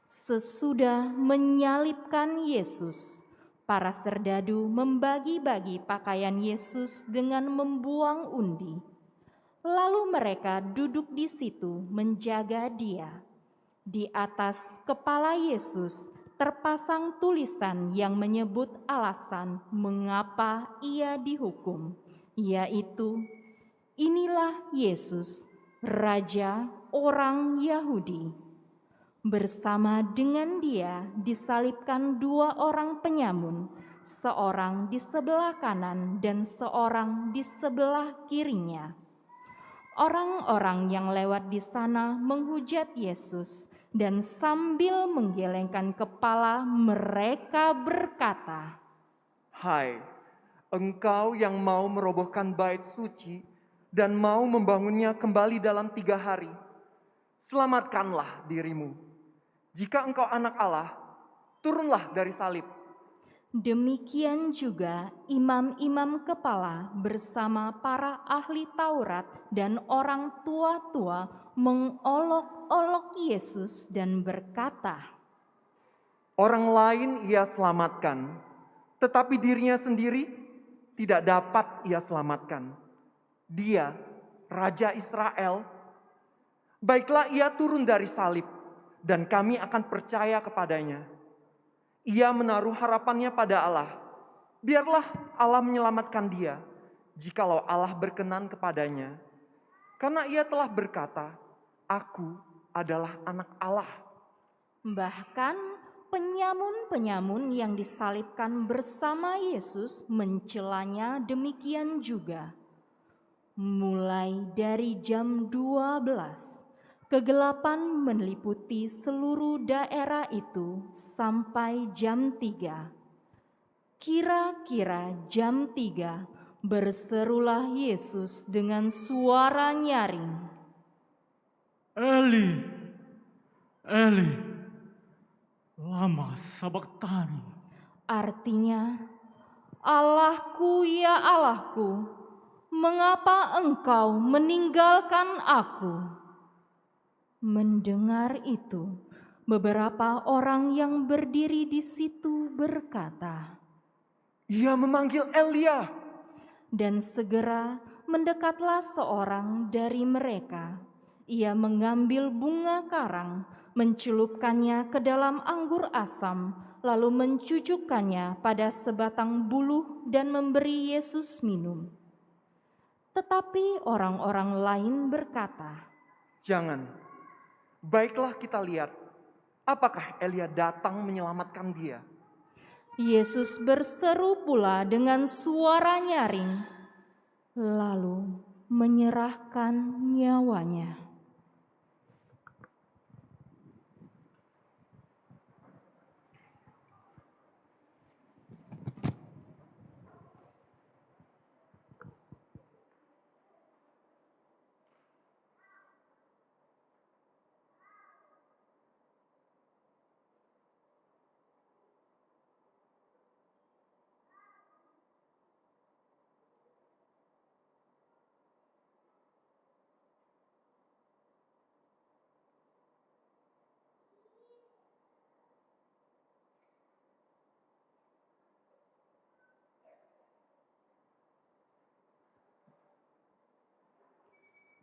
Sesudah menyalibkan Yesus, para serdadu membagi-bagi pakaian Yesus dengan membuang undi. Lalu mereka duduk di situ menjaga dia. Di atas kepala Yesus terpasang tulisan yang menyebut alasan mengapa ia dihukum, yaitu, "Inilah Yesus, Raja orang Yahudi." Bersama dengan dia disalibkan 2 orang penyamun, seorang di sebelah kanan dan seorang di sebelah kirinya. Orang-orang yang lewat di sana menghujat Yesus, dan sambil menggelengkan kepala mereka berkata, Hai, engkau yang mau merobohkan bait suci dan mau membangunnya kembali dalam 3 hari, selamatkanlah dirimu. Jika engkau anak Allah, turunlah dari salib. Demikian juga imam-imam kepala bersama para ahli Taurat dan orang tua-tua mengolok-olok Yesus dan berkata, Orang lain ia selamatkan, tetapi dirinya sendiri tidak dapat ia selamatkan. Dia, Raja Israel, baiklah ia turun dari salib, dan kami akan percaya kepadanya. Ia menaruh harapannya pada Allah. Biarlah Allah menyelamatkan dia, jikalau Allah berkenan kepadanya. Karena ia telah berkata, Aku adalah anak Allah. Bahkan penyamun-penyamun yang disalibkan bersama Yesus mencelanya demikian juga. Mulai dari jam 12, kegelapan meliputi seluruh daerah itu sampai jam 3. Kira-kira jam 3, berserulah Yesus dengan suara nyaring, Eli, Eli, lama sabachthani. artinya, Allahku ya Allahku, mengapa engkau meninggalkan aku? Mendengar itu, beberapa orang yang berdiri di situ berkata, Ia memanggil Elia. dan segera mendekatlah seorang dari mereka. Ia mengambil bunga karang, mencelupkannya ke dalam anggur asam, lalu mencucukkannya pada sebatang buluh dan memberi Yesus minum. Tetapi orang-orang lain berkata, Jangan. Baiklah kita lihat, apakah Elia datang menyelamatkan dia. Yesus berseru pula dengan suara nyaring, lalu menyerahkan nyawanya.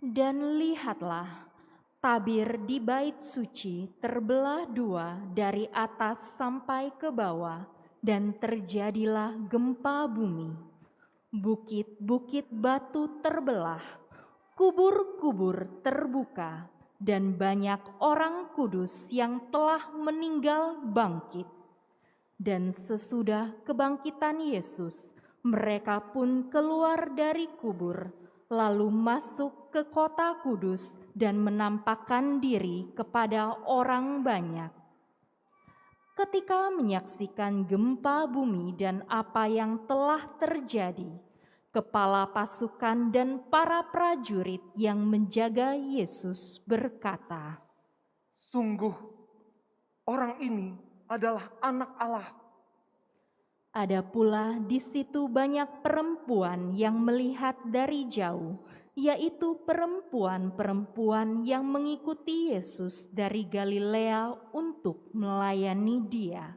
Dan lihatlah, tabir di bait suci terbelah dua dari atas sampai ke bawah, dan terjadilah gempa bumi. Bukit-bukit batu terbelah, kubur-kubur terbuka, dan banyak orang kudus yang telah meninggal bangkit. Dan sesudah kebangkitan Yesus, mereka pun keluar dari kubur, lalu masuk ke kota kudus dan menampakkan diri kepada orang banyak. Ketika menyaksikan gempa bumi dan apa yang telah terjadi, kepala pasukan dan para prajurit yang menjaga Yesus berkata, Sungguh, orang ini adalah Anak Allah. ada pula di situ banyak perempuan yang melihat dari jauh, yaitu perempuan-perempuan yang mengikuti Yesus dari Galilea untuk melayani Dia.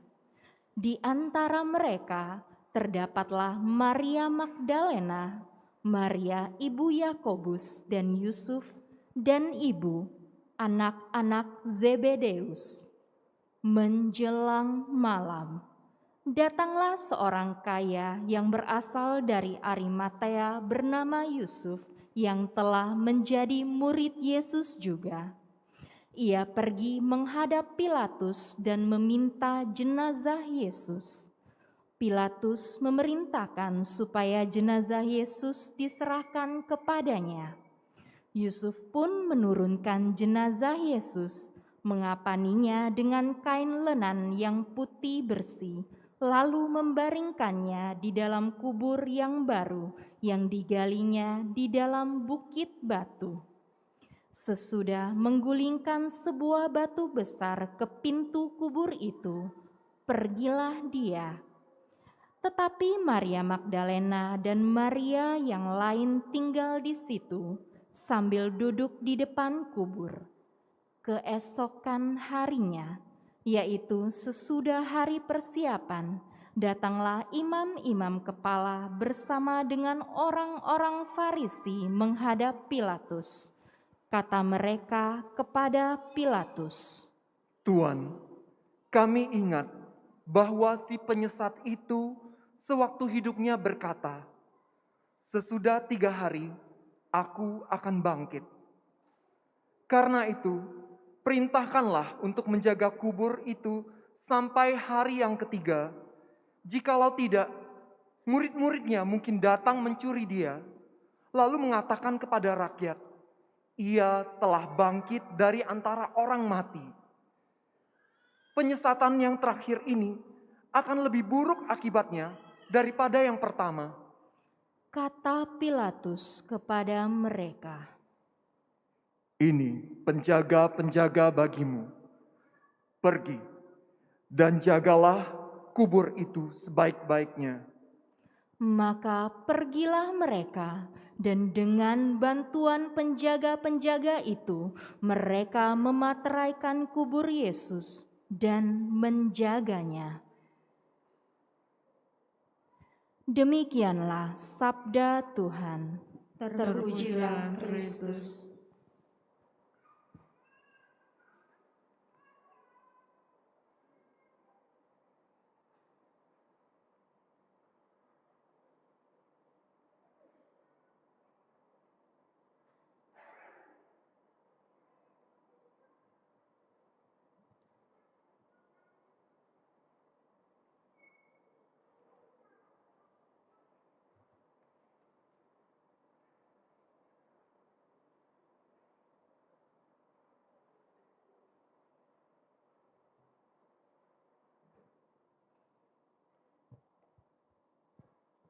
Di antara mereka terdapatlah Maria Magdalena, Maria ibu Yakobus dan Yusuf, dan ibu anak-anak Zebedeus. Menjelang malam, datanglah seorang kaya yang berasal dari Arimatea bernama Yusuf, yang telah menjadi murid Yesus juga. Ia pergi menghadap Pilatus dan meminta jenazah Yesus. Pilatus memerintahkan supaya jenazah Yesus diserahkan kepadanya. Yusuf pun menurunkan jenazah Yesus, mengapaninya dengan kain lenan yang putih bersih, lalu membaringkannya di dalam kubur yang baru yang digalinya di dalam bukit batu. Sesudah menggulingkan sebuah batu besar ke pintu kubur itu, pergilah dia. Tetapi Maria Magdalena dan Maria yang lain tinggal di situ sambil duduk di depan kubur. Keesokan harinya, yaitu sesudah hari persiapan, datanglah imam-imam kepala bersama dengan orang-orang Farisi menghadap Pilatus. Kata mereka kepada Pilatus, Tuan, kami ingat bahwa si penyesat itu sewaktu hidupnya berkata, sesudah 3 hari aku akan bangkit. Karena itu, perintahkanlah untuk menjaga kubur itu sampai hari yang ketiga. Jikalau tidak, murid-muridnya mungkin datang mencuri dia, lalu mengatakan kepada rakyat, ia telah bangkit dari antara orang mati. Penyesatan yang terakhir ini akan lebih buruk akibatnya daripada yang pertama. kata Pilatus kepada mereka, Ini penjaga-penjaga bagimu. Pergi dan jagalah kubur itu sebaik-baiknya. Maka pergilah mereka, dan dengan bantuan penjaga-penjaga itu, mereka memateraikan kubur Yesus dan menjaganya. Demikianlah sabda Tuhan. Terpujilah Kristus.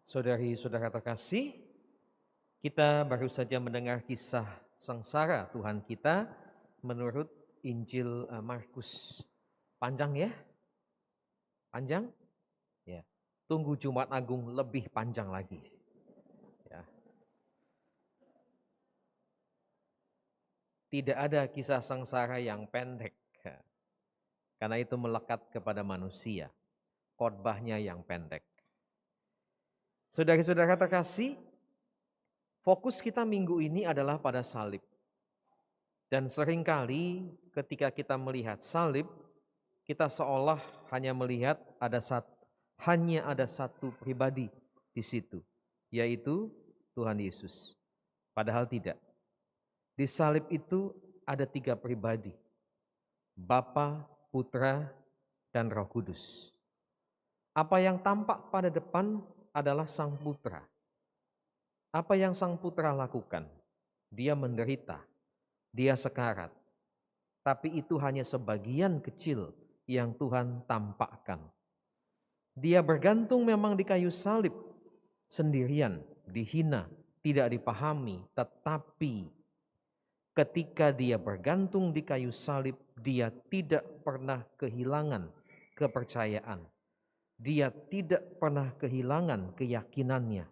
Saudari-saudara terkasih, kita baru saja mendengar kisah sengsara Tuhan kita menurut Injil Markus. Panjang ya? Panjang? Ya. Tunggu Jumat Agung lebih panjang lagi. Ya. Tidak ada kisah sengsara yang pendek. Ya. Karena itu melekat kepada manusia. Khotbahnya yang pendek. Saudara-saudara terkasih, Fokus kita minggu ini adalah pada salib. Dan seringkali ketika kita melihat salib, kita seolah hanya melihat hanya ada satu pribadi di situ, yaitu Tuhan Yesus. Padahal tidak. Di salib itu ada 3 pribadi, Bapa, Putra, dan Roh Kudus. Apa yang tampak pada depan adalah Sang Putra. Apa yang Sang Putra lakukan? Dia menderita, dia sekarat. Tapi itu hanya sebagian kecil yang Tuhan tampakkan. Dia bergantung memang di kayu salib, sendirian, dihina, tidak dipahami, tetapi ketika dia bergantung di kayu salib, dia tidak pernah kehilangan kepercayaan. Dia tidak pernah kehilangan keyakinannya.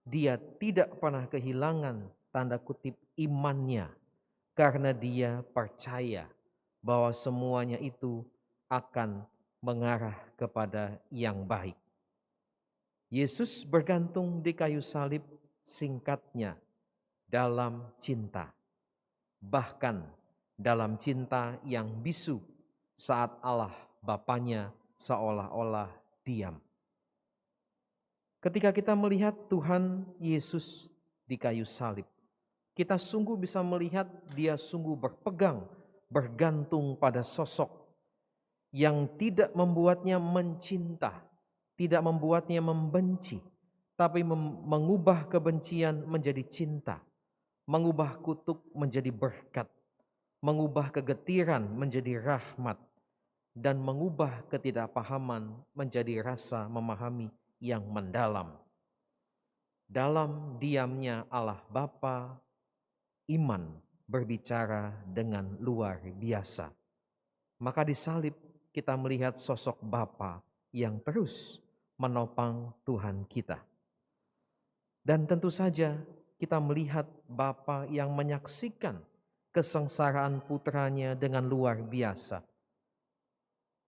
Dia tidak pernah kehilangan tanda kutip imannya. Karena dia percaya bahwa semuanya itu akan mengarah kepada yang baik. Yesus bergantung di kayu salib, singkatnya dalam cinta. Bahkan dalam cinta yang bisu saat Allah Bapanya seolah-olah diam. Ketika kita melihat Tuhan Yesus di kayu salib, kita sungguh bisa melihat dia sungguh bergantung pada sosok yang tidak membuatnya mencinta, tidak membuatnya membenci, tapi mengubah kebencian menjadi cinta, mengubah kutuk menjadi berkat, mengubah kegetiran menjadi rahmat, dan mengubah ketidakpahaman menjadi rasa memahami yang mendalam. Dalam diamnya Allah Bapa, iman berbicara dengan luar biasa. Maka di salib kita melihat sosok Bapa yang terus menopang Tuhan kita. Dan tentu saja kita melihat Bapa yang menyaksikan kesengsaraan putranya dengan luar biasa.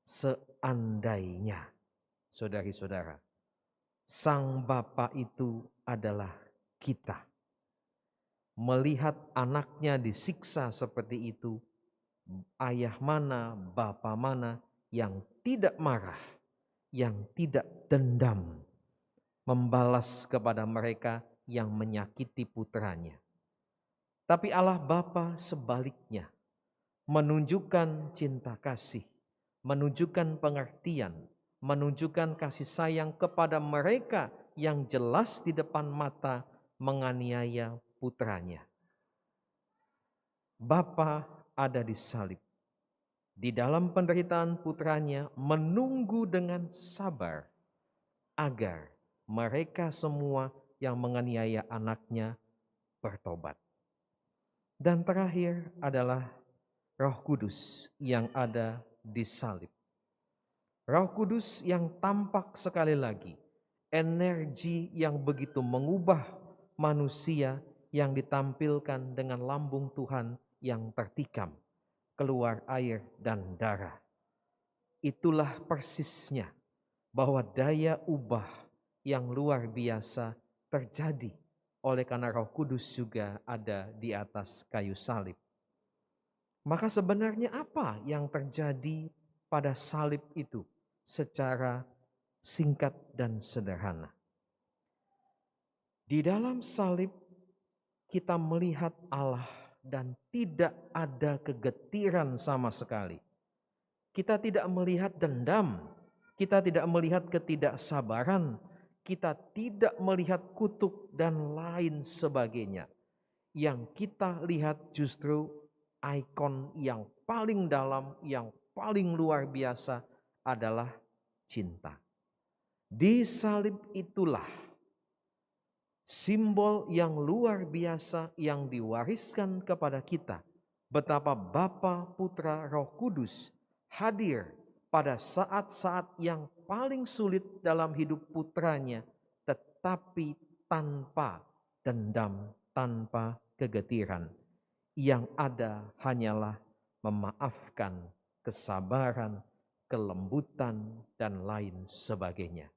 Seandainya, saudari-saudara, Sang Bapa itu adalah kita. Melihat anaknya disiksa seperti itu, ayah mana, bapa mana yang tidak marah, yang tidak dendam, membalas kepada mereka yang menyakiti putranya. Tapi Allah Bapa sebaliknya, menunjukkan cinta kasih, menunjukkan pengertian, menunjukkan kasih sayang kepada mereka yang jelas di depan mata menganiaya putranya. Bapa ada di salib. Di dalam penderitaan putranya menunggu dengan sabar agar mereka semua yang menganiaya anaknya bertobat. Dan terakhir adalah Roh Kudus yang ada di salib. Roh Kudus yang tampak sekali lagi, energi yang begitu mengubah manusia yang ditampilkan dengan lambung Tuhan yang tertikam, keluar air dan darah. Itulah persisnya bahwa daya ubah yang luar biasa terjadi oleh karena Roh Kudus juga ada di atas kayu salib. Maka sebenarnya apa yang terjadi pada salib itu secara singkat dan sederhana? Di dalam salib kita melihat Allah dan tidak ada kegetiran sama sekali. Kita tidak melihat dendam, kita tidak melihat ketidaksabaran, kita tidak melihat kutuk dan lain sebagainya. Yang kita lihat justru ikon yang paling dalam, yang paling luar biasa adalah cinta. Di salib itulah simbol yang luar biasa yang diwariskan kepada kita. Betapa Bapa, Putra, Roh Kudus hadir pada saat-saat yang paling sulit dalam hidup putranya, tetapi tanpa dendam, tanpa kegetiran. Yang ada hanyalah memaafkan, kesabaran, kelembutan, dan lain sebagainya.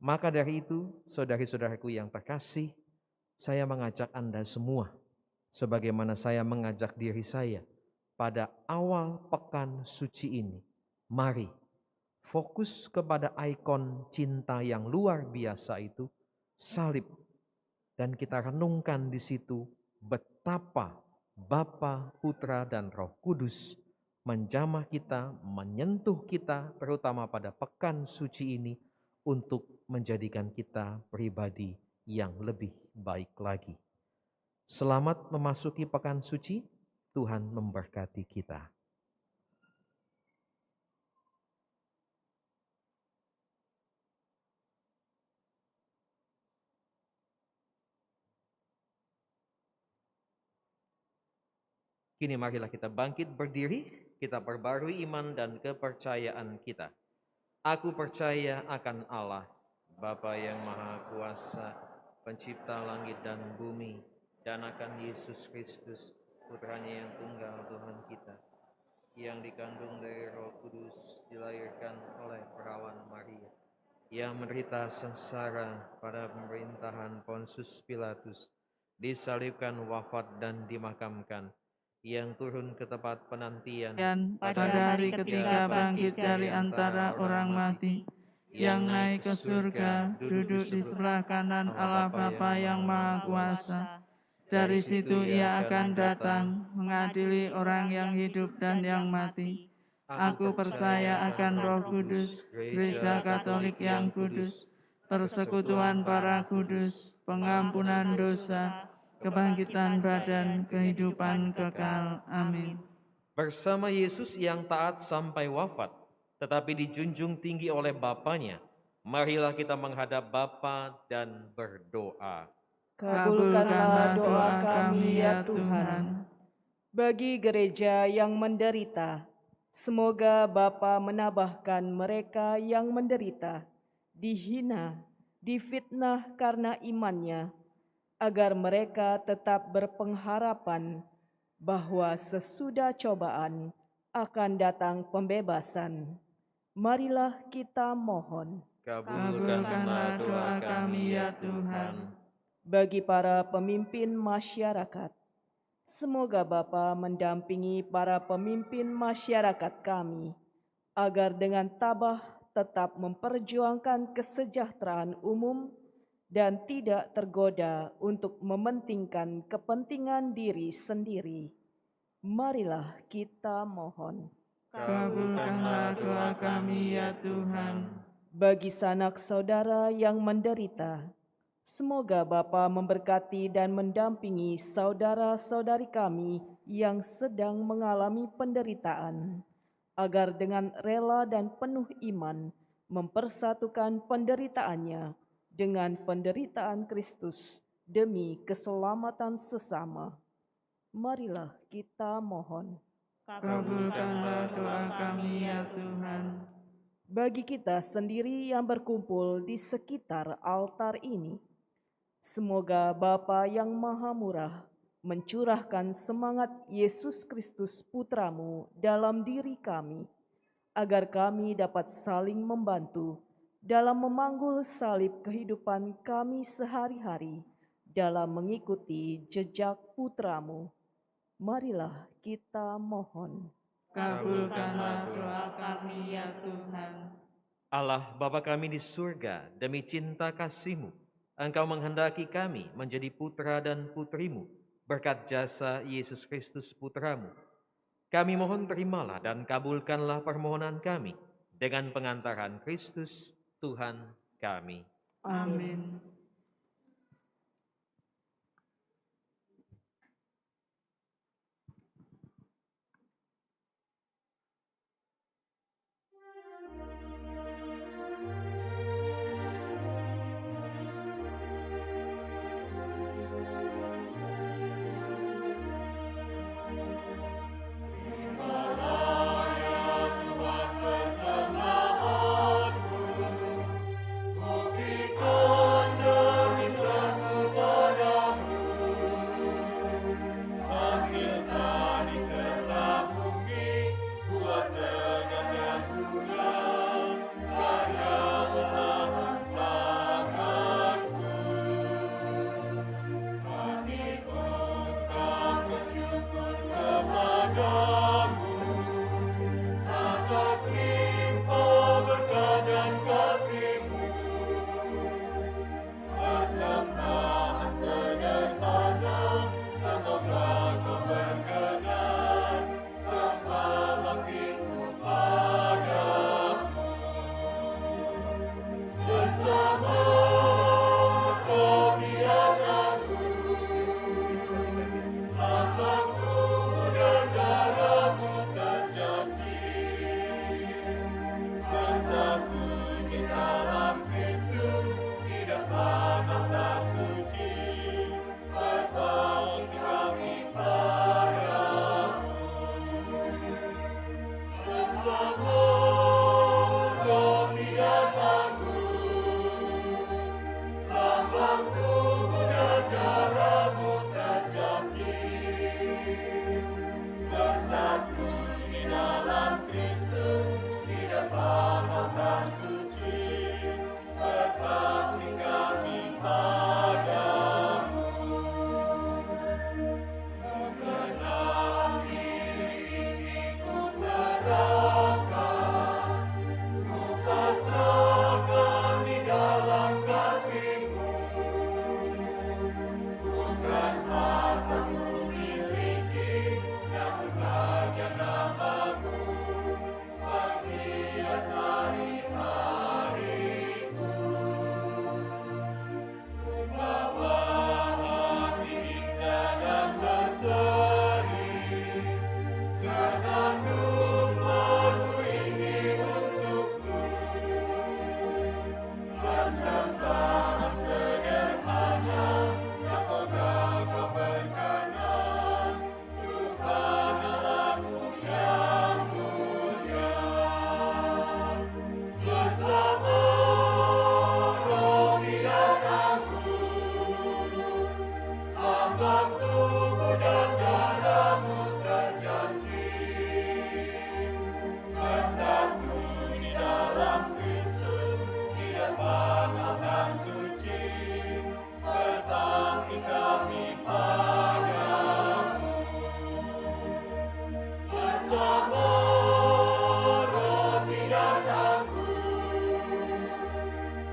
Maka dari itu, saudari-saudaraku yang terkasih, saya mengajak Anda semua, sebagaimana saya mengajak diri saya pada awal pekan suci ini. Mari fokus kepada ikon cinta yang luar biasa itu, salib. Dan kita renungkan di situ betapa Bapa, Putra, dan Roh Kudus menjamah kita, menyentuh kita, terutama pada pekan suci ini, untuk menjadikan kita pribadi yang lebih baik lagi. Selamat memasuki pekan suci, Tuhan memberkati kita. Kini marilah kita bangkit berdiri, kita perbarui iman dan kepercayaan kita. Aku percaya akan Allah, Bapa yang Maha Kuasa, Pencipta langit dan bumi, dan akan Yesus Kristus, Putranya yang tunggal Tuhan kita, yang dikandung dari Roh Kudus, dilahirkan oleh perawan Maria, yang menderita sengsara pada pemerintahan Pontius Pilatus, disalibkan, wafat dan dimakamkan, yang turun ke tempat penantian, Dan pada hari ketiga bangkit dari antara orang mati, yang naik ke surga, duduk di sebelah kanan Allah Bapa yang Maha Kuasa. Dari situ ia akan datang, mengadili orang yang hidup dan yang mati. Aku percaya akan Roh Kudus, Gereja Katolik yang kudus, persekutuan para kudus, pengampunan dosa, kebangkitan badan, kehidupan kekal. Amin. bersama Yesus yang taat sampai wafat, tetapi dijunjung tinggi oleh Bapanya, marilah kita menghadap Bapa dan berdoa. Kabulkanlah doa kami ya Tuhan. Bagi gereja yang menderita, semoga Bapa menambahkan mereka yang menderita, dihina, difitnah karena imannya, agar mereka tetap berpengharapan bahwa sesudah cobaan akan datang pembebasan. Marilah kita mohon. Kabulkanlah doa kami ya Tuhan. Bagi para pemimpin masyarakat, semoga Bapa mendampingi para pemimpin masyarakat kami, agar dengan tabah tetap memperjuangkan kesejahteraan umum dan tidak tergoda untuk mementingkan kepentingan diri sendiri. Marilah kita mohon. Kabulkanlah doa kami ya Tuhan. Bagi sanak saudara yang menderita, semoga Bapa memberkati dan mendampingi saudara-saudari kami yang sedang mengalami penderitaan, agar dengan rela dan penuh iman mempersatukan penderitaannya dengan penderitaan Kristus demi keselamatan sesama. Marilah kita mohon. Kabulkanlah doa kami ya Tuhan. Bagi kita sendiri yang berkumpul di sekitar altar ini, semoga Bapa yang Maha Murah mencurahkan semangat Yesus Kristus Putramu dalam diri kami, agar kami dapat saling membantu dalam memanggul salib kehidupan kami sehari-hari dalam mengikuti jejak Putramu. Marilah kita mohon. Kabulkanlah doa kami ya Tuhan. Allah Bapa kami di surga, demi cinta kasih-Mu, Engkau menghendaki kami menjadi putra dan putri-Mu berkat jasa Yesus Kristus Putra-Mu. Kami mohon terimalah dan kabulkanlah permohonan kami dengan pengantaran Kristus Tuhan kami. Amin. Bukit Kondo kepadamu atas limpah berkah dan kasih-Mu. Persembahan sederhana, semoga Kau berkenan, sembah bakti-Ku padamu. Bersama roti dan anggur, lambang tubuh dan darah-Mu terjadi. Bersatu di dalam Kristus, di depan altar suci, berbakti kami padamu. Bersama roti dan anggur, lambang tubuh dan darah-Mu terjadi. Bersatu di dalam Kristus, di depan altar suci, berbakti kami padamu. Segenap diri ini Ku serahkan, Ku pasrahkan di dalam kasih-Mu. Bukan harta Ku miliki, namun hanya nama-Mu menghias hari-hariku. Ku bawa hati indah dan berseri, senandung lagu ini untukmu. Persembahan sederhana, semoga Kau berkenan, Tuhan Allahku yang mulia. Bersama roti dan anggur, lambang tubuh dan darah-Mu terjadi. Bersatu di dalam Kristus, di depan altar suci, berbakti kami padamu. Bersama roti dan anggur,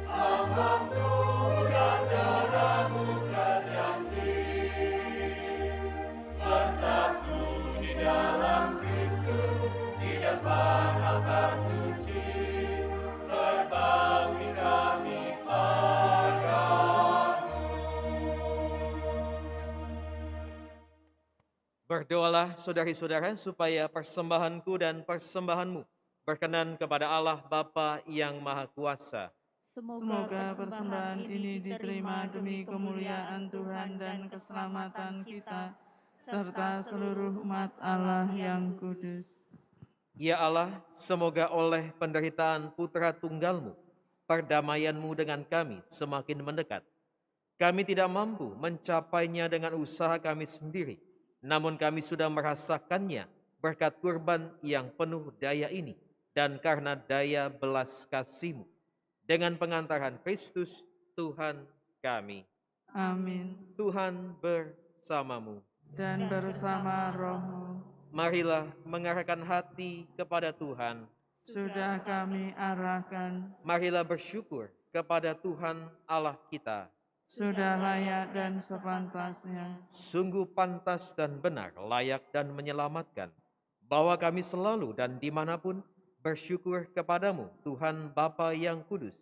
lambang tubuh dan darah-Mu terjadi. Bersatu di dalam Kristus, di depan altar suci, berbakti kami padamu. Berdoalah saudari-saudara supaya persembahanku dan persembahanmu berkenan kepada Allah Bapa yang Maha Kuasa. Semoga persembahan ini diterima demi kemuliaan Tuhan dan keselamatan kita, serta seluruh umat Allah yang kudus. Ya Allah, semoga oleh penderitaan putra tunggal-Mu, perdamaian-Mu dengan kami semakin mendekat. Kami tidak mampu mencapainya dengan usaha kami sendiri, namun kami sudah merasakannya berkat kurban yang penuh daya ini dan karena daya belas kasih-Mu. Dengan pengantaran Kristus, Tuhan kami. Amin. Tuhan bersamamu. Dan bersama rohmu, Marilah mengarahkan hati kepada Tuhan. sudah kami arahkan, Marilah bersyukur kepada Tuhan Allah kita. sudah layak dan sepantasnya. Sungguh pantas dan benar, layak dan menyelamatkan, bahwa kami selalu dan dimanapun bersyukur kepadamu, Tuhan Bapa yang kudus,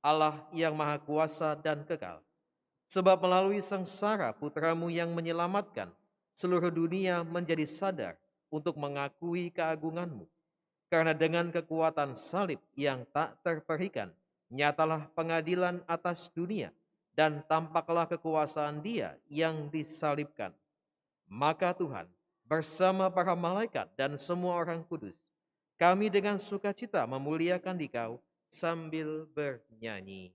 Allah yang maha kuasa dan kekal. Sebab melalui sengsara putramu yang menyelamatkan, seluruh dunia menjadi sadar untuk mengakui keagunganmu. Karena dengan kekuatan salib yang tak terperikan, nyatalah pengadilan atas dunia, dan tampaklah kekuasaan Dia yang disalibkan. Maka Tuhan, bersama para malaikat dan semua orang kudus, kami dengan sukacita memuliakan Dikau sambil bernyanyi.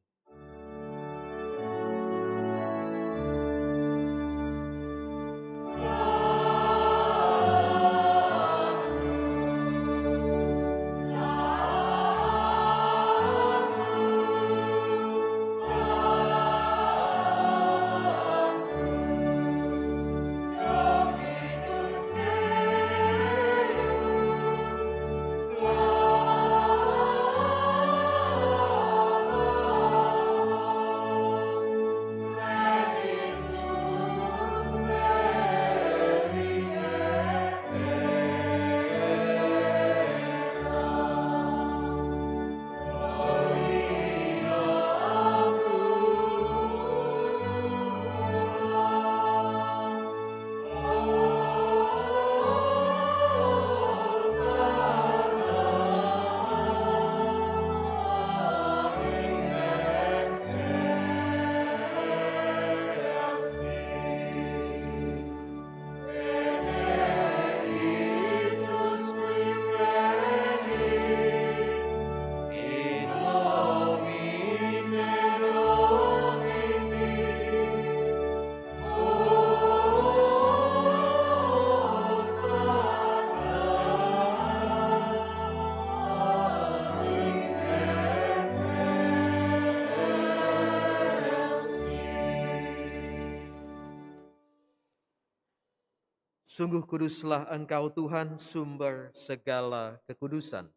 Dominus Sungguh kuduslah Engkau Tuhan, sumber segala kekudusan.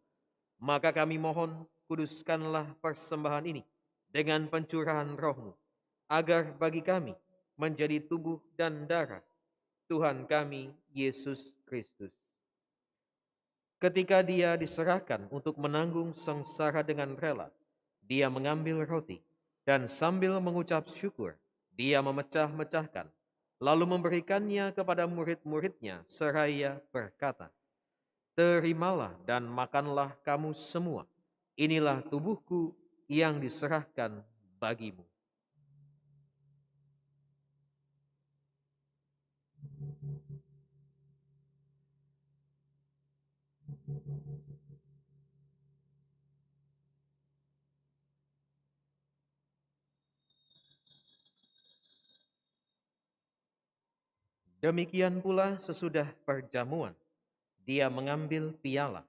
Maka kami mohon, kuduskanlah persembahan ini dengan pencurahan Roh-Mu, agar bagi kami menjadi tubuh dan darah Tuhan kami Yesus Kristus. Ketika Dia diserahkan untuk menanggung sengsara dengan rela, Dia mengambil roti dan sambil mengucap syukur, Dia memecah-mecahkan, lalu memberikannya kepada murid-muridnya seraya berkata, "Terimalah dan makanlah kamu semua. Inilah tubuhku yang diserahkan bagimu." Demikian pula sesudah perjamuan, Dia mengambil piala.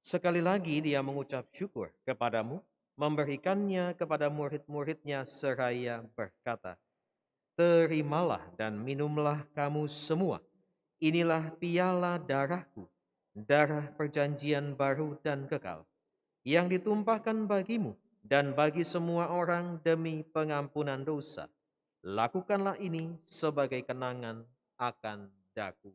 Sekali lagi Dia mengucap syukur kepadamu, memberikannya kepada murid-muridnya seraya berkata, "Terimalah dan minumlah kamu semua. Inilah piala darahku, darah perjanjian baru dan kekal, yang ditumpahkan bagimu dan bagi semua orang demi pengampunan dosa. Lakukanlah ini sebagai kenangan akan daku."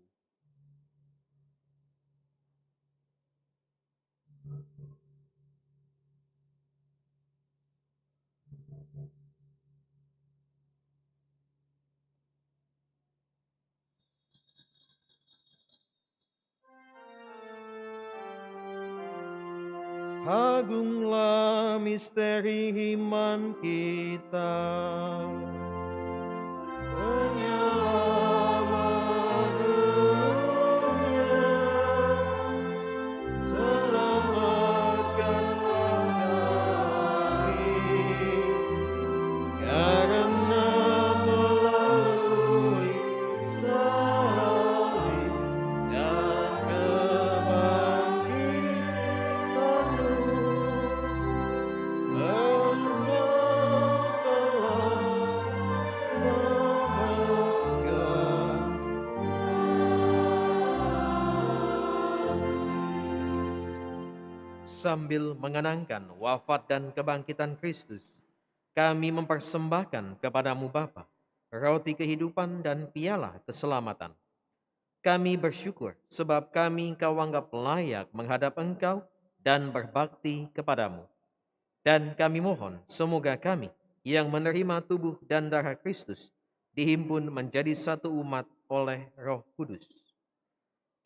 Agunglah misteri iman kita. Penyelamat dunia, selamatkanlah kami, karena melalui salib dan kebangkitanmu, Engkau telah memuaskan. Sambil mengenangkan wafat dan kebangkitan Kristus, kami mempersembahkan kepadamu Bapa, roti kehidupan dan piala keselamatan. Kami bersyukur sebab kami Engkau anggap layak menghadap Engkau dan berbakti kepadamu. Dan kami mohon semoga kami yang menerima tubuh dan darah Kristus dihimpun menjadi satu umat oleh Roh Kudus.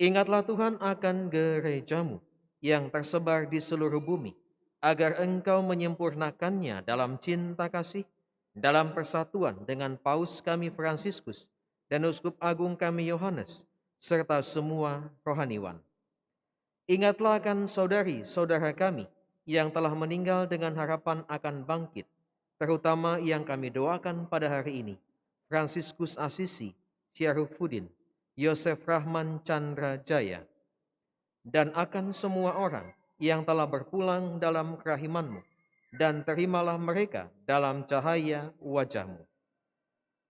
Ingatlah Tuhan akan gerejamu yang tersebar di seluruh bumi, agar Engkau menyempurnakannya dalam cinta kasih, dalam persatuan dengan Paus kami Fransiskus dan Uskup Agung kami Yohanes, serta semua rohaniwan. Ingatlah akan saudari-saudara kami yang telah meninggal dengan harapan akan bangkit, terutama yang kami doakan pada hari ini, Fransiskus Asisi, Syarifudin, Yosef Rahman Chandra Jaya, dan akan semua orang yang telah berpulang dalam kerahiman-Mu, dan terimalah mereka dalam cahaya wajah-Mu.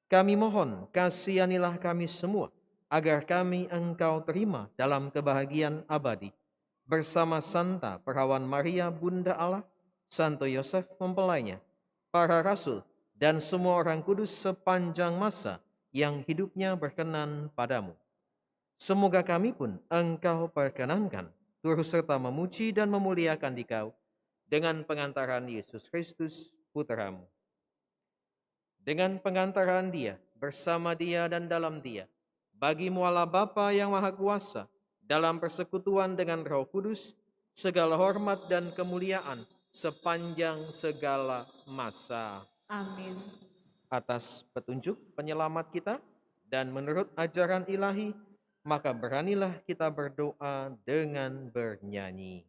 Kami mohon, kasihanilah kami semua, agar kami Engkau terima dalam kebahagiaan abadi, bersama Santa Perawan Maria Bunda Allah, Santo Yosef mempelainya, para rasul, dan semua orang kudus sepanjang masa yang hidupnya berkenan padamu. Semoga kami pun Engkau perkenankan turut serta memuji dan memuliakan Dikau dengan pengantaran Yesus Kristus, Putra-Mu. Dengan pengantaran Dia, bersama Dia dan dalam Dia, bagi-Mu Allah Bapa yang Maha Kuasa, dalam persekutuan dengan Roh Kudus, segala hormat dan kemuliaan sepanjang segala masa. Amin. Atas petunjuk penyelamat kita dan menurut ajaran ilahi, maka beranilah kita berdoa dengan bernyanyi.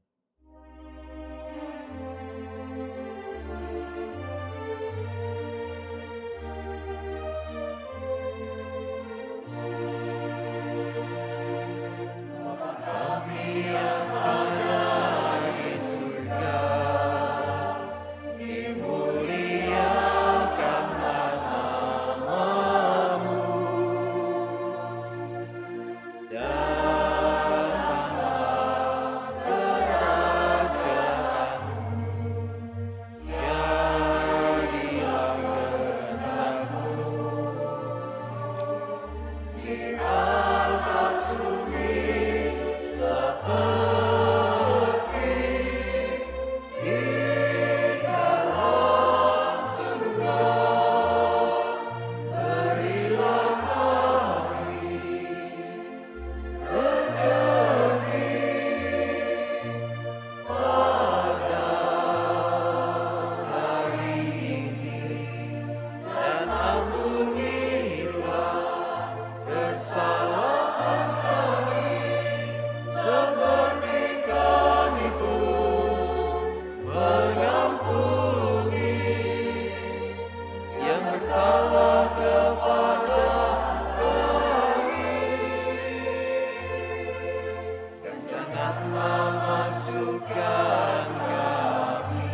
Masukkan kami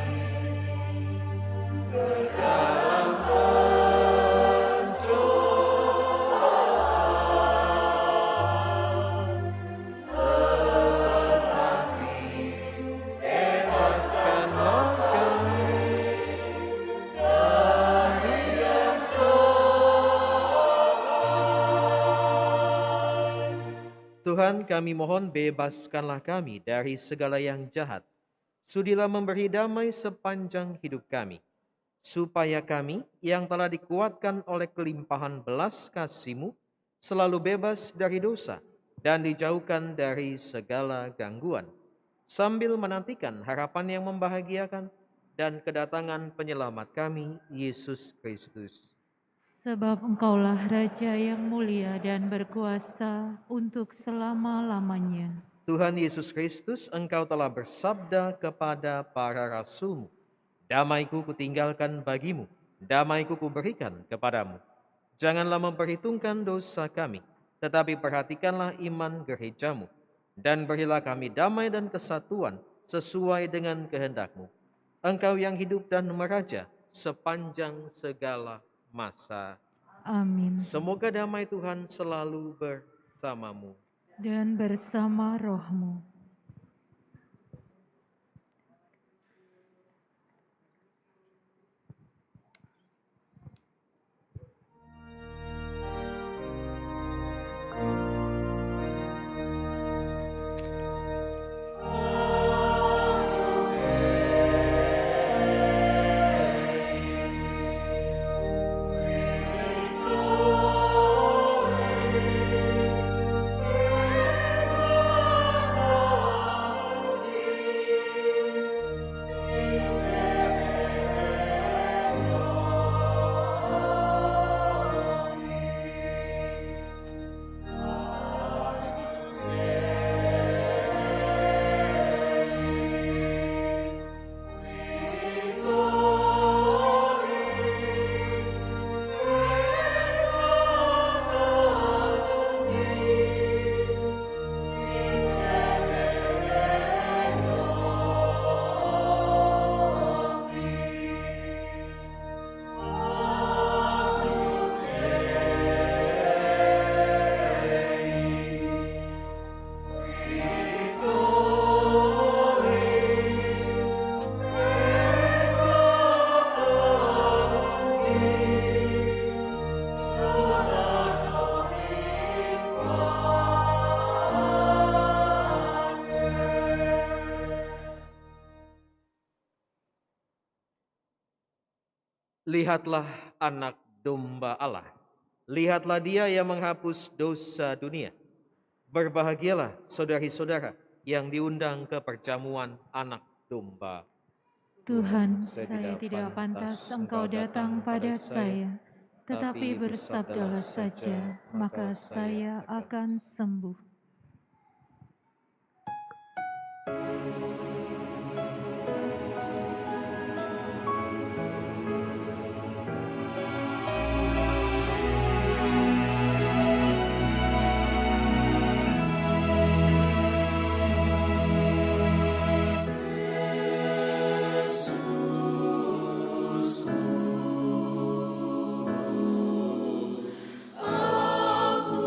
ke dalam pencobaan, tetapi bebaskanlah kami dari yang jahat. Tuhan, kami mohon bebaskanlah kami dari segala yang jahat. Sudilah memberi damai sepanjang hidup kami, supaya kami yang telah dikuatkan oleh kelimpahan belas kasih-Mu selalu bebas dari dosa dan dijauhkan dari segala gangguan, sambil menantikan harapan yang membahagiakan dan kedatangan penyelamat kami, Yesus Kristus. Sebab Engkaulah Raja yang mulia dan berkuasa untuk selama-lamanya. Tuhan Yesus Kristus, Engkau telah bersabda kepada para rasul-Mu, "Damai-Ku kutinggalkan bagimu, damai-Ku kuberikan kepadamu. Janganlah memperhitungkan dosa kami, tetapi perhatikanlah iman gereja-Mu, dan berilah kami damai dan kesatuan sesuai dengan kehendak-Mu. Engkau yang hidup dan meraja sepanjang segala masa. Amin. Semoga damai Tuhan selalu bersamamu." Dan bersama rohmu. Lihatlah anak domba Allah. Lihatlah Dia yang menghapus dosa dunia. Berbahagialah saudari-saudara yang diundang ke perjamuan anak domba. Tuhan, saya tidak pantas Engkau datang pada saya, tetapi bersabdalah saja, maka saya akan sembuh. Aku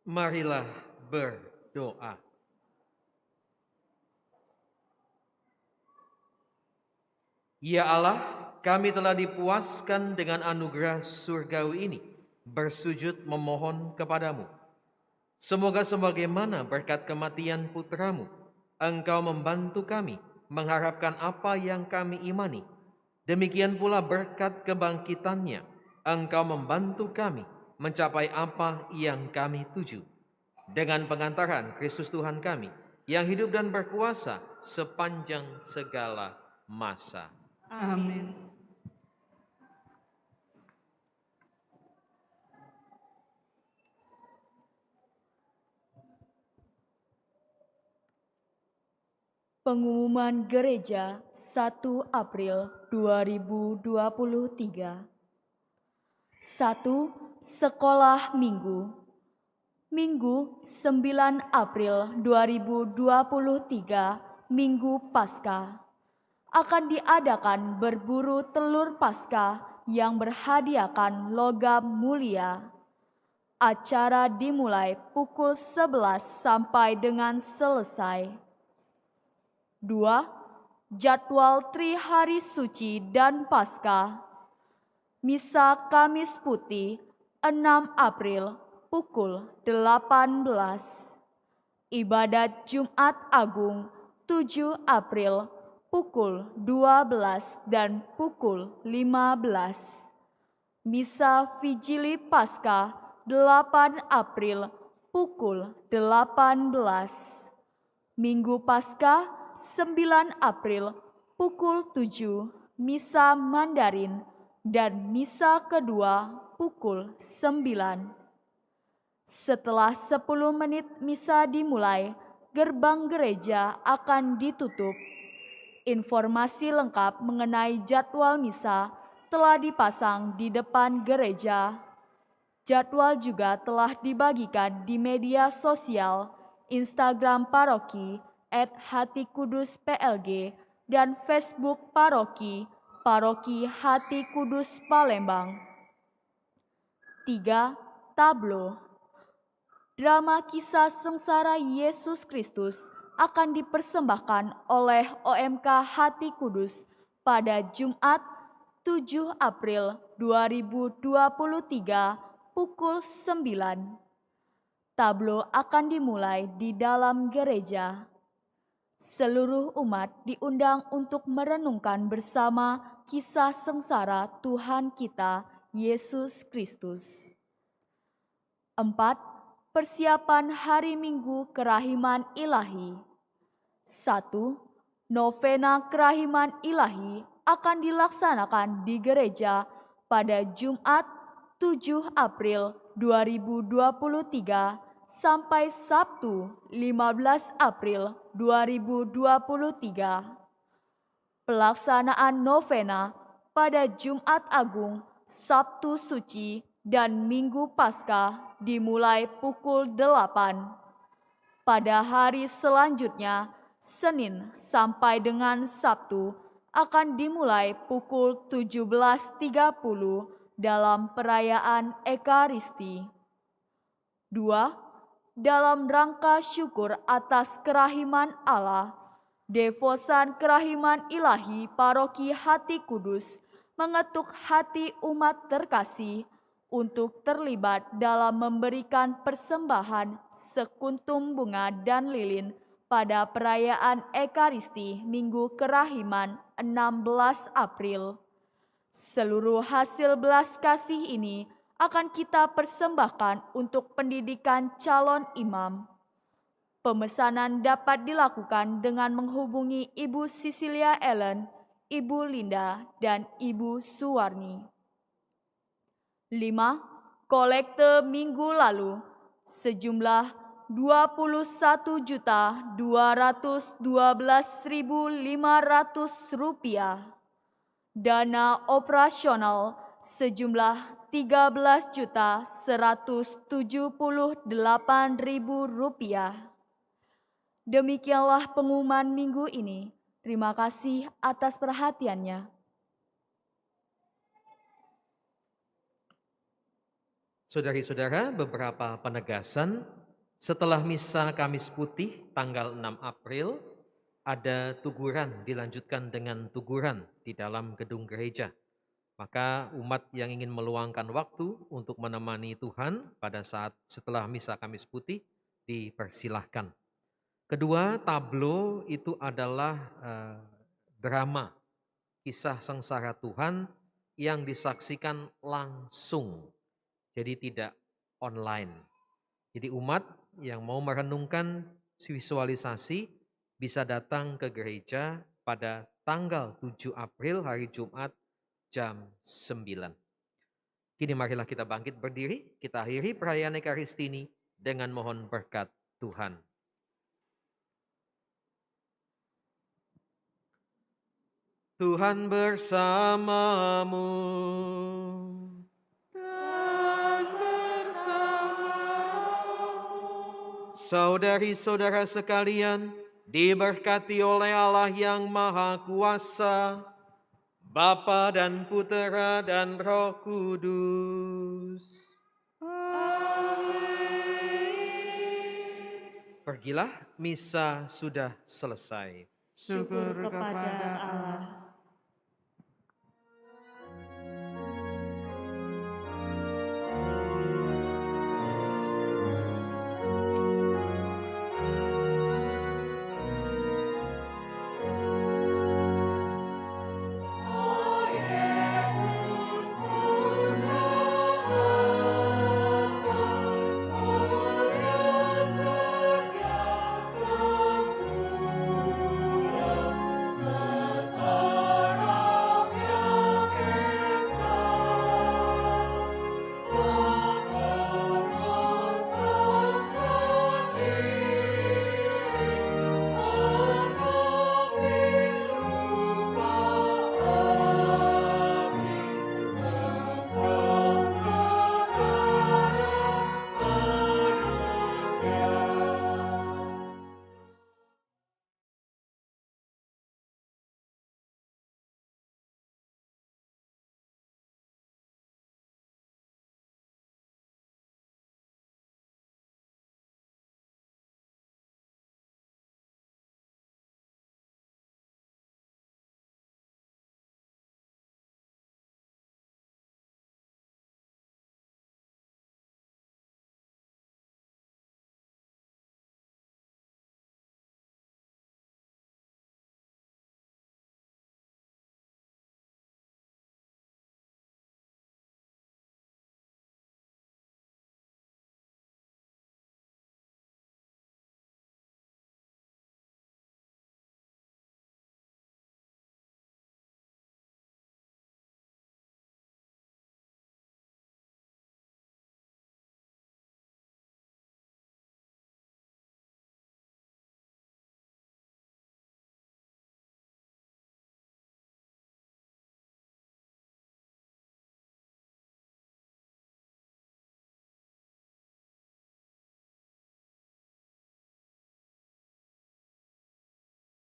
Marilah berdoa. Ya Allah, kami telah dipuaskan dengan anugerah surgawi ini, bersujud memohon kepadamu. Semoga sebagaimana berkat kematian putramu, Engkau membantu kami mengharapkan apa yang kami imani. Demikian pula berkat kebangkitannya, Engkau membantu kami mencapai apa yang kami tuju. Dengan pengantaran Kristus Tuhan kami, yang hidup dan berkuasa sepanjang segala masa. Amin. Pengumuman Gereja 1 April 2023. 1. Sekolah Minggu. Minggu 9 April 2023, Minggu Paskah. Akan diadakan berburu telur Paskah yang berhadiahkan logam mulia. Acara dimulai pukul 11 sampai dengan selesai. 2. Jadwal Trihari Suci dan Paskah. Misa Kamis Putih 6 April pukul 18. Ibadat Jumat Agung 7 April pukul 12 dan pukul 15. Misa Vigili Paskah 8 April pukul 18. Minggu Paskah 9 April pukul 7, Misa Mandarin dan Misa kedua pukul 9. Setelah 10 menit misa dimulai, gerbang gereja akan ditutup. Informasi lengkap mengenai jadwal misa telah dipasang di depan gereja. Jadwal juga telah dibagikan di media sosial, Instagram Paroki @HatiKudusPLG dan Facebook Paroki Hati Kudus Palembang. 3. Tablo. drama kisah sengsara Yesus Kristus akan dipersembahkan oleh OMK Hati Kudus pada Jumat 7 April 2023 pukul 9. Tablo akan dimulai di dalam gereja. Seluruh umat diundang untuk merenungkan bersama kisah sengsara Tuhan kita, Yesus Kristus. 4. Persiapan Hari Minggu Kerahiman Ilahi. 1. Novena Kerahiman Ilahi akan dilaksanakan di gereja pada Jumat 7 April 2023 sampai Sabtu 15 April 2023. Pelaksanaan novena pada Jumat Agung, Sabtu Suci, dan Minggu Paskah dimulai pukul 8. Pada hari selanjutnya, Senin sampai dengan Sabtu, akan dimulai pukul 17.30 dalam perayaan Ekaristi. 2. Dalam rangka syukur atas kerahiman Allah, Devosan Kerahiman Ilahi Paroki Hati Kudus mengetuk hati umat terkasih untuk terlibat dalam memberikan persembahan sekuntum bunga dan lilin pada perayaan Ekaristi Minggu Kerahiman 16 April. Seluruh hasil belas kasih ini akan kita persembahkan untuk pendidikan calon imam. Pemesanan dapat dilakukan dengan menghubungi Ibu Cecilia Ellen, Ibu Linda, dan Ibu Suwarni. 5. Kolekte minggu lalu sejumlah Rp22.212.500. Dana operasional sejumlah Rp13.178.000. Demikianlah pengumuman minggu ini. Terima kasih atas perhatiannya. Saudari-saudara, beberapa penegasan. Setelah misa Kamis Putih tanggal 6 April, ada tuguran dilanjutkan dengan tuguran di dalam gedung gereja. Maka umat yang ingin meluangkan waktu untuk menemani Tuhan pada saat setelah misa Kamis Putih dipersilahkan. Kedua, tablo itu adalah drama kisah sengsara Tuhan yang disaksikan langsung, jadi tidak online. Jadi umat yang mau merenungkan visualisasi bisa datang ke gereja pada tanggal 7 April hari Jumat jam 9. Kini marilah kita bangkit berdiri, kita akhiri perayaan Ekaristi ini dengan mohon berkat Tuhan. Tuhan bersamamu. Dan bersamamu. Saudari-saudara sekalian, diberkati oleh Allah yang Maha Kuasa, Bapa dan Putera dan Roh Kudus. Amin. Pergilah, misa sudah selesai. Syukur kepada Allah.